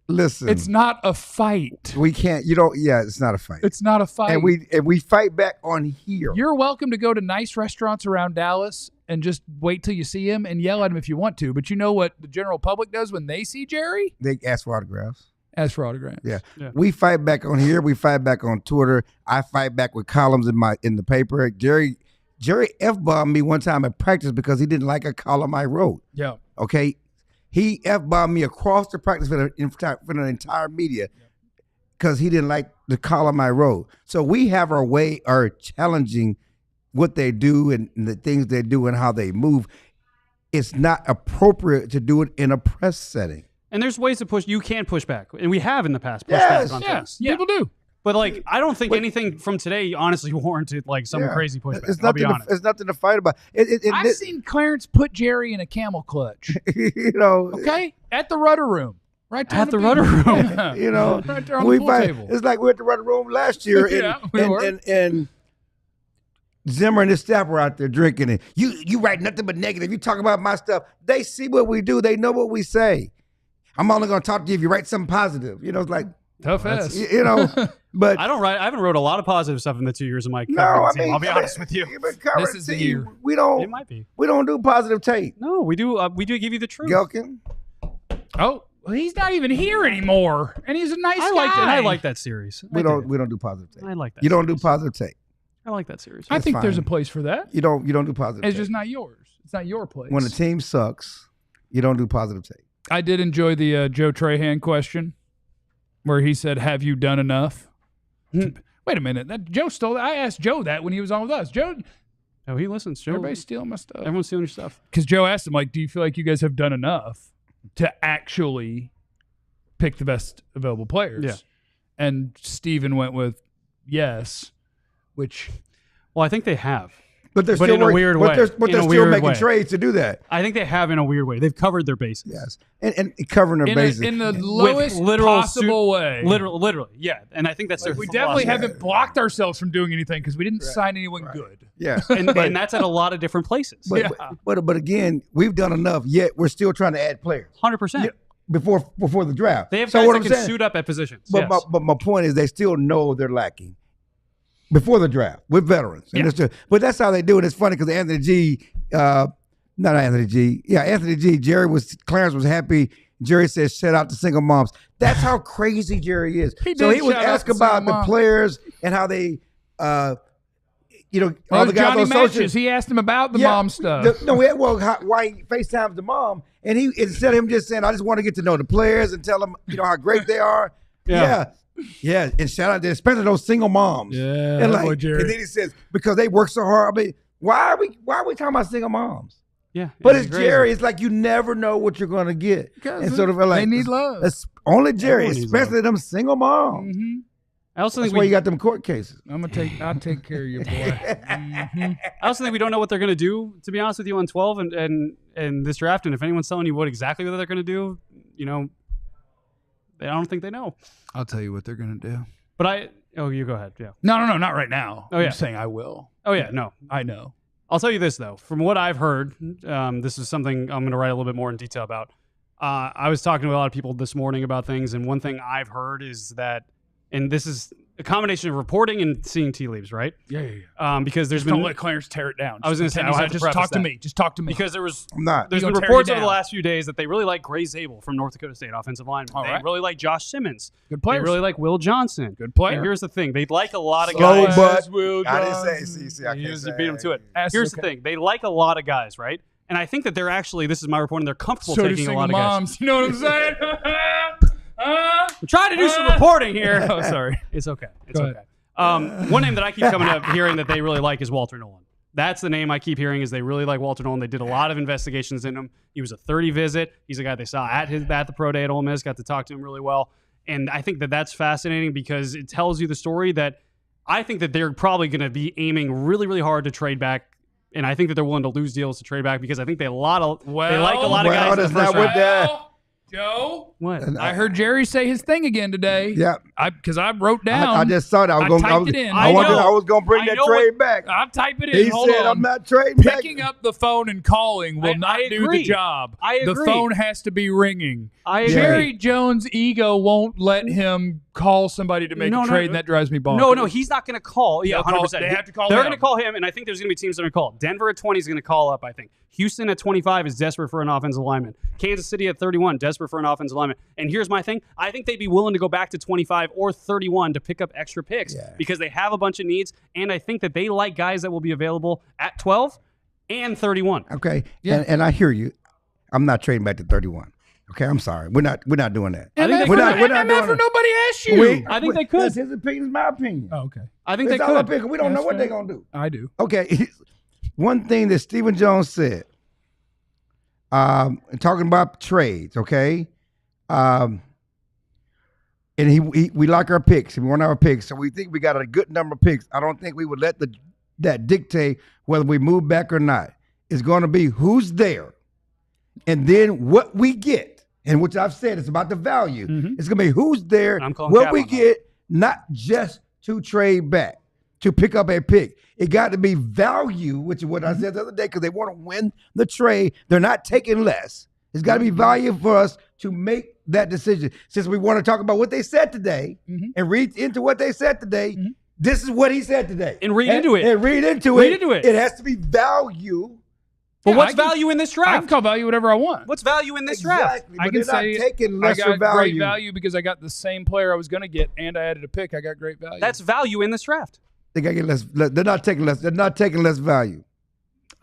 S2: Listen,
S1: It's not a fight.
S2: we can't. You don't. Yeah, it's not a fight.
S1: It's not a fight.
S2: And we fight back on here.
S1: You're welcome to go to nice restaurants around Dallas and just wait till you see him and yell at him if you want to. But you know what the general public does when they see Jerry?
S2: They ask for autographs.
S1: Ask for autographs.
S2: Yeah.
S3: Yeah.
S2: We fight back on here. We fight back on Twitter. I fight back with columns in the paper. Jerry F-bombed me one time at practice because he didn't like a column I wrote.
S1: Yeah.
S2: Okay. He F-bombed me across the practice for the entire media because he didn't like the column I wrote. So we have our way of challenging what they do and the things they do and how they move. It's not appropriate to do it in a press setting.
S3: And there's ways to push. You can push back, and we have in the past pushed
S2: Yes.
S3: back on
S1: Yeah.
S3: things.
S1: People do.
S3: But like, I don't think anything from today honestly warranted like some crazy pushback.
S2: It's
S3: I'll be
S2: nothing.
S3: honest.
S2: It's nothing to fight about.
S1: I've seen Clarence put Jerry in a camel clutch.
S2: You know.
S1: Okay? At the rudder room. Right there.
S3: At the rudder room.
S1: Yeah.
S2: You know.
S1: Right there on
S2: we
S1: the pool
S2: fight.
S1: table.
S2: It's like we were at the rudder room last year,
S1: Yeah, we were.
S2: and Zimmer and his staff were out there drinking it. You write nothing but negative. You talk about my stuff. They see what we do. They know what we say. I'm only going to talk to you if you write something positive. You know, it's like
S1: Tough ass.
S2: you know. But
S3: I haven't wrote a lot of positive stuff in the 2 years of my
S2: no,
S3: covering
S2: I
S3: team.
S2: mean,
S3: I'll be honest with you.
S1: This is the year.
S2: We
S3: It
S2: don't.
S3: might be.
S2: We don't do positive tape.
S3: No, we do. We do give you the truth.
S2: Gelkin.
S1: Oh, well, he's not even here anymore. And he's a nice
S3: I
S1: guy.
S3: liked it. I like that series.
S2: We don't do positive tape.
S3: I like that.
S2: You don't do
S3: series.
S2: positive tape.
S3: I like that series.
S1: I
S2: That's
S1: think there's a
S2: fine.
S1: place for that.
S2: You don't do positive
S1: It's
S2: tape.
S1: just not yours. It's not your place.
S2: When the team sucks, you don't do positive tape.
S1: I did enjoy the Joe Trahan question where he said, "Have you done enough?" Wait a minute. That Joe stole that. I asked Joe that when he was on with us. Joe,
S3: Oh, he listens. Joe.
S1: everybody's stealing my stuff.
S3: Everyone's stealing your stuff.
S1: Because Joe asked him, like, do you feel like you guys have done enough to actually pick the best available players?
S3: Yeah.
S1: And Steven went with yes, which
S3: Well, I think they have.
S2: But they're
S3: But
S2: still
S3: in a weird way.
S2: But
S3: In
S2: they're
S3: a
S2: still
S3: weird
S2: making
S3: way.
S2: trades to do that.
S3: I think they have in a weird way. They've covered their bases.
S2: Yes, and covering their bases.
S1: in the lowest
S3: literal
S1: possible way.
S3: Literally, yeah. And I think that's their
S1: We definitely
S3: philosophy.
S1: haven't blocked ourselves from doing anything because we didn't sign anyone good.
S2: yeah,
S3: and that's at a lot of different places.
S2: but again, we've done enough. Yet we're still trying to add players
S3: 100%.
S2: before the draft.
S3: They have
S2: So
S3: guys
S2: what
S3: that
S2: I'm
S3: can
S2: saying-
S3: suit up at positions.
S2: But
S3: yes.
S2: my point is, they still know they're lacking before the draft with veterans. And it's just, but that's how they do it. It's funny because Anthony G, Clarence was happy. Jerry says, "Shout out to single moms." That's how crazy Jerry is.
S1: He
S2: So
S1: did
S2: he was
S1: shout out
S2: asked
S1: to
S2: about
S1: single
S2: the
S1: moms.
S2: players and how they, all
S1: Well,
S2: the guys
S1: Johnny
S2: on social.
S1: Matches, he asked him about the mom stuff.
S2: Why he FaceTimes the mom, and he instead of him just saying, "I just want to get to know the players and tell them, how great they are." Yeah, and shout out to especially those single moms.
S1: Yeah,
S2: and
S1: boy, Jerry.
S2: and then he says because they work so hard. I mean, why are we talking about single moms?
S3: yeah.
S2: But it's
S3: crazy.
S2: Jerry. It's like you never know what you're going to get, and sort of like
S1: they need love.
S2: It's only Jerry,
S3: Everyone needs
S2: especially them single moms.
S1: Mm-hmm.
S3: I also
S2: That's
S3: think
S2: why you got them court cases.
S1: I'll take care of you, boy.
S3: I also think we don't know what they're going to do. To be honest with you, on 12 and this draft, and if anyone's telling you what they're going to do, I don't think they know.
S1: I'll tell you what they're gonna do.
S3: But you go ahead. Yeah.
S1: No, not right now.
S3: Oh, yeah.
S1: I'm saying I will.
S3: Oh yeah. No.
S1: I know.
S3: I'll tell you this though. From what I've heard, this is something I'm going to write a little bit more in detail about. I was talking to a lot of people this morning about things, and one thing I've heard is that, and this is a combination of reporting and seeing tea leaves, right?
S1: Yeah.
S3: Because there's
S1: Just don't
S3: been
S1: let Clarence tear it down.
S3: I was gonna say, I'll have to
S1: just
S3: preface
S1: talk to
S3: that.
S1: me. Just talk to me.
S3: because there's
S2: I'm not.
S3: been
S1: gonna tear you
S3: reports over the
S1: down.
S3: last few days that they really like Gray Zabel from North Dakota State, offensive lineman.
S1: All
S3: They
S1: right.
S3: really like Josh Simmons.
S1: Good
S3: They
S1: players.
S3: really like Will Johnson.
S1: Good player.
S3: And here's the thing: they like a lot of
S2: Slow
S3: guys.
S2: but
S1: Will
S2: I didn't say.
S1: Johnson.
S2: See, I
S3: You
S2: can't say.
S3: beat them to it.
S1: That's
S3: Here's the
S1: okay.
S3: thing: they like a lot of guys, right? And I think that they're actually, this is my reporting, they're comfortable
S1: So do
S3: taking a
S1: single
S3: lot of guys.
S1: moms. You know what I'm saying?
S3: I'm trying to do some reporting here.
S1: Oh, sorry.
S3: It's okay. It's
S1: Go
S3: okay. One name that I keep coming up hearing that they really like is Walter Nolan. That's the name I keep hearing is they really like Walter Nolan. They did a lot of investigations in him. He was a 30 visit. He's a guy they saw at the pro day at Ole Miss, got to talk to him really well. And I think that that's fascinating because it tells you the story that I think that they're probably going to be aiming really, really hard to trade back. And I think that they're willing to lose deals to trade back because I think they like a lot of guys in the
S2: that's
S3: first
S2: not what
S3: round.
S2: that.
S1: Joe,
S3: What?
S2: And
S1: I heard Jerry say his thing again today.
S2: Yeah.
S1: Because I wrote down.
S2: I just saw that. I
S1: typed it in.
S2: I was going to bring
S3: I
S2: that
S3: know
S2: trade back.
S1: I'll type it in.
S2: He
S1: Hold
S2: said,
S1: on.
S2: I'm not trading back.
S1: Picking up the phone and calling will not
S3: I
S1: do the
S3: agree.
S1: job.
S3: I
S1: The
S3: agree.
S1: phone has to be ringing.
S3: I agree.
S1: Jerry Jones' ego won't let him call somebody to make a trade, and that drives me bonkers.
S3: No, he's not going to call. Yeah,
S1: They'll call-
S3: 100%.
S1: they have to call
S3: They're
S1: him.
S3: going to call him, and I think there's going to be teams that are going to call. Denver at 20 is going to call up, I think. Houston at 25 is desperate for an offensive lineman. Kansas City at 31, desperate for an offensive lineman. And here's my thing. I think they'd be willing to go back to 25 or 31 to pick up extra picks because they have a bunch of needs, and I think that they like guys that will be available at 12 and 31.
S2: Okay. Yeah. And I hear you. I'm not trading back to 31. Okay, I'm sorry. We're not doing that.
S3: I think
S2: we're not doing
S1: MF, nobody asked you.
S3: I think they could.
S2: That's his opinion. It's my opinion.
S1: Oh, okay.
S3: I think
S2: It's
S3: they
S2: our
S3: could.
S2: opinion. We don't know
S1: That's
S2: what they're
S1: fair.
S2: going to do.
S1: I do.
S2: Okay. One thing that Stephen Jones said, talking about trades, okay? And we like our picks. We want our picks. So we think we got a good number of picks. I don't think we would let that dictate whether we move back or not. It's going to be who's there and then what we get. And which I've said, it's about the value. It's going to be who's there,
S3: I'm calling
S2: what
S3: cap
S2: we
S3: on that.
S2: get, not just to trade back, to pick up a pick. It got to be value, which is what I said the other day, because they want to win the trade. They're not taking less. It's got to be value for us to make that decision. Since we want to talk about what they said today and read into what they said today, this is what he said today.
S3: And read into it.
S2: And read into
S3: Read
S2: it.
S3: into it.
S2: It has to be value.
S3: But
S1: Yeah,
S3: what's
S1: I can-
S3: value in this
S1: I can
S3: draft?
S1: call value whatever I want.
S3: What's value in this draft?
S2: Exactly.
S1: I
S2: But
S1: can
S2: they're not
S1: say
S2: taking
S1: I
S2: lesser
S1: got great
S2: value.
S1: value because I got the same player I was going to get, and I added a pick. I got great value.
S3: That's value in this draft.
S2: They got to get less. They're not taking less. They're not taking less value.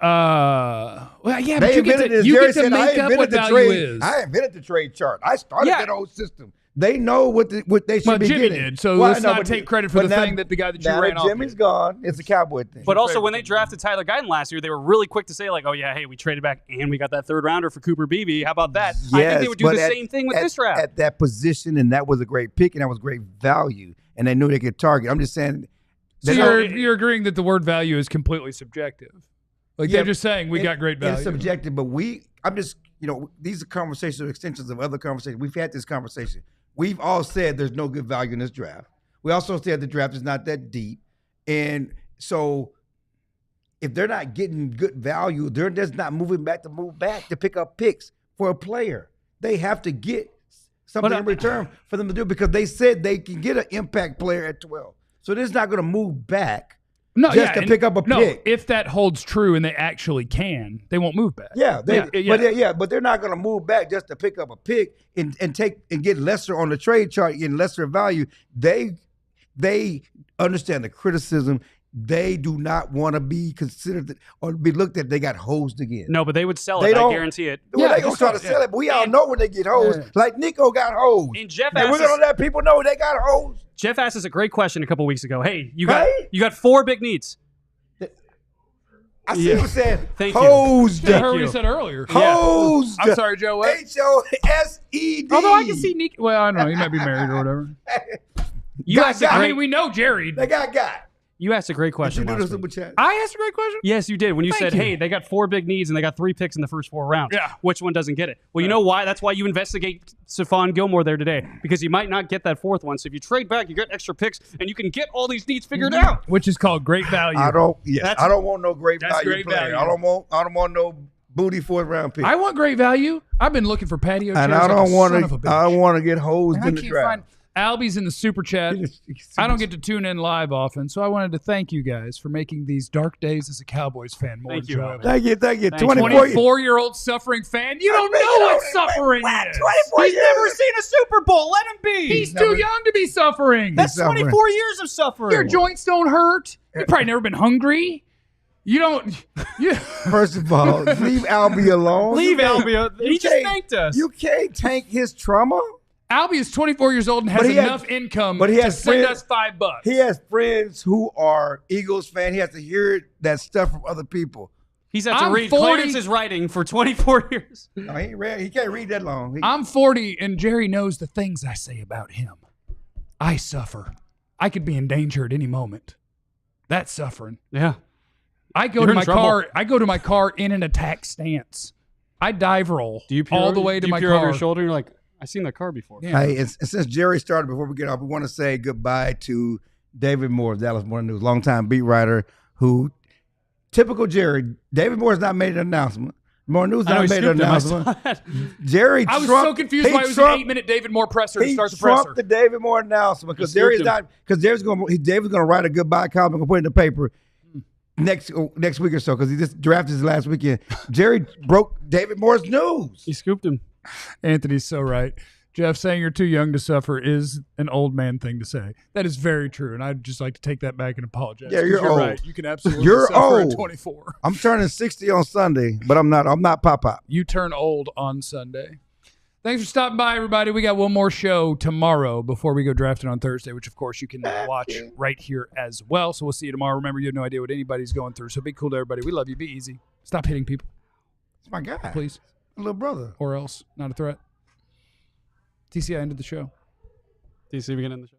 S1: well, yeah, but
S2: They
S1: you get
S2: invented
S1: to,
S2: this.
S1: you
S2: Jerry
S1: get to
S2: said, I
S1: make up
S2: invented
S1: what
S2: the
S1: value
S2: trade.
S1: is.
S2: I invented the trade chart. I started
S3: Yeah.
S2: that whole system. They know what they should
S1: Well,
S2: be
S1: Jimmy
S2: getting.
S1: did, so
S2: Well,
S1: let's
S2: I know,
S1: not
S2: but-
S1: take credit for
S2: but
S1: the
S2: now-
S1: thing that the guy that you
S2: now
S1: ran off.
S2: Jimmy's gone. It's a Cowboy thing.
S3: But also, when they drafted Tyler Guyton last year, they were really quick to say, like, oh, yeah, hey, we traded back and we got that third rounder for Cooper Beebe. How about that? I think they would do
S2: but
S3: the same thing with this draft.
S2: At that position, and that was a great pick, and that was great value, and they knew they could target. I'm just saying.
S1: So
S2: they're
S1: you're agreeing that the word value is completely subjective. Like
S2: Yeah,
S1: they're just saying we got great value.
S2: It's subjective, but I'm just, these are conversations, extensions of other conversations. We've had this conversation. We've all said there's no good value in this draft. We also said the draft is not that deep. And so if they're not getting good value, they're just not moving back to pick up picks for a player. They have to get something in return for them to do because they said they can get an impact player at 12. So they're just not going to move back just to pick up a pick.
S1: If that holds true and they actually can, they won't move back.
S2: Yeah, but they're not going to move back just to pick up a pick and get lesser on the trade chart, getting lesser value. They understand the criticism. They do not want to be considered or be looked at. They got hosed again.
S3: No, but they would sell
S2: They
S3: it. I
S2: don't-
S3: guarantee it.
S2: Well,
S1: Yeah,
S2: they gonna try to sell it, but we all know when they get hosed.
S1: Yeah.
S2: Like Nico got hosed,
S3: And Jeff
S2: and we're
S3: asked us,
S2: gonna let people know they got hosed.
S3: Jeff asked us a great question a couple weeks ago. Hey, you got
S2: Right?
S3: you got 4 big needs.
S2: I see you said
S3: Thank you.
S2: hosed,
S1: I heard what
S3: you.
S1: he said earlier.
S2: hosed.
S1: I'm sorry, Joe. What?
S2: HOSED.
S1: Although I can see Nick. Well, I don't know. He might be married or whatever.
S3: You asked a
S2: got-
S1: I
S3: great,
S1: mean, we know Jerry.
S2: They got.
S3: you asked a great
S2: Did you
S3: question
S2: do the
S3: last
S2: super
S3: week.
S2: chat?
S1: I asked a great question.
S3: Yes, you did. When you
S1: Thank
S3: said,
S1: you.
S3: hey, they got 4 big needs and they got 3 picks in the first 4 rounds.
S1: Yeah.
S3: Which one doesn't get it? Well, you know why? That's why you investigate Stephon Gilmore there today. Because you might not get that 4th one. So if you trade back, you get extra picks and you can get all these needs figured out.
S1: Which is called great value.
S2: I don't want no great
S1: That's
S2: value
S1: great
S2: player.
S1: value.
S2: I don't want no booty 4th round pick.
S1: I want great value. I've been looking for patio chairs.
S2: and I
S1: like
S2: don't
S1: a
S2: want
S1: son of a
S2: to.
S1: bitch.
S2: I want to get hosed
S1: And I
S2: in the
S1: can't
S2: draft.
S1: find. Albie's in the super chat. I don't get to tune in live often, so I wanted to thank you guys for making these dark days as a Cowboys fan more
S3: Thank you,
S1: enjoyable.
S2: Thank you.
S3: Thank you.
S1: 24-year-old suffering fan. You don't know what suffering is.
S2: 24
S3: He's never seen a Super Bowl. Let him be.
S1: He's too young to be suffering.
S3: That's
S2: suffering.
S3: 24 years of suffering.
S1: Your joints don't hurt. You've probably never been hungry. You don't. You,
S2: First of all, leave Albie alone.
S3: Leave
S2: You can't-
S3: Albie.
S2: you
S3: He just
S2: can't-
S3: thanked us.
S2: You can't tank his trauma.
S1: Albie is 24 years old and has
S2: But he has-
S1: enough income
S2: but he
S1: to
S2: has
S1: send
S2: friends-
S1: us $5.
S2: He has friends who are Eagles fans. He has to hear that stuff from other people.
S3: He's had to
S1: I'm
S3: read
S1: 40.
S3: Clarence's writing for 24 years.
S2: No, he can't read that long.
S1: I'm 40, and Jerry knows the things I say about him. I suffer. I could be in danger at any moment. That's suffering.
S3: Yeah.
S1: I go
S3: You're
S1: to
S3: in
S1: my
S3: trouble.
S1: car. I go to my car in an attack stance. I dive roll
S3: Do you peer
S1: all
S3: over,
S1: the way to
S3: do you
S1: my
S3: peer over
S1: car.
S3: your shoulder and you're like, I've seen that car before.
S1: Yeah.
S2: Hey, and since Jerry started, before we get off, we want to say goodbye to David Moore of Dallas Morning News, longtime beat writer who, typical Jerry, David Moore's not made an announcement. Morning News not made an announcement. Jerry
S1: I was
S2: trumped,
S1: so confused why it was an 8-minute David Moore presser to
S2: he
S1: start the
S2: trumped
S1: presser.
S2: the David Moore announcement because David's going to write a goodbye column and put it in the paper next week or so because he just drafted his last weekend. Jerry broke David Moore's news.
S3: He scooped him.
S1: Anthony's so right. Jeff, saying you're too young to suffer is an old man thing to say. That is very true, and I'd just like to take that back and apologize.
S2: Yeah, you're old.
S1: Right. You can absolutely
S2: You're
S1: suffer
S2: old.
S1: at 24.
S2: I'm turning 60 on Sunday, but I'm not Pop.
S1: You turn old on Sunday. Thanks for stopping by, everybody. We got one more show tomorrow before we go drafting on Thursday, which, of course, you can watch right here as well. So we'll see you tomorrow. Remember, you have no idea what anybody's going through, so be cool to everybody. We love you. Be easy. Stop hitting people.
S2: It's my guy.
S1: Please.
S2: My little brother.
S1: Or else. Not a threat. TC, I ended the show.
S3: DC, we can end the show.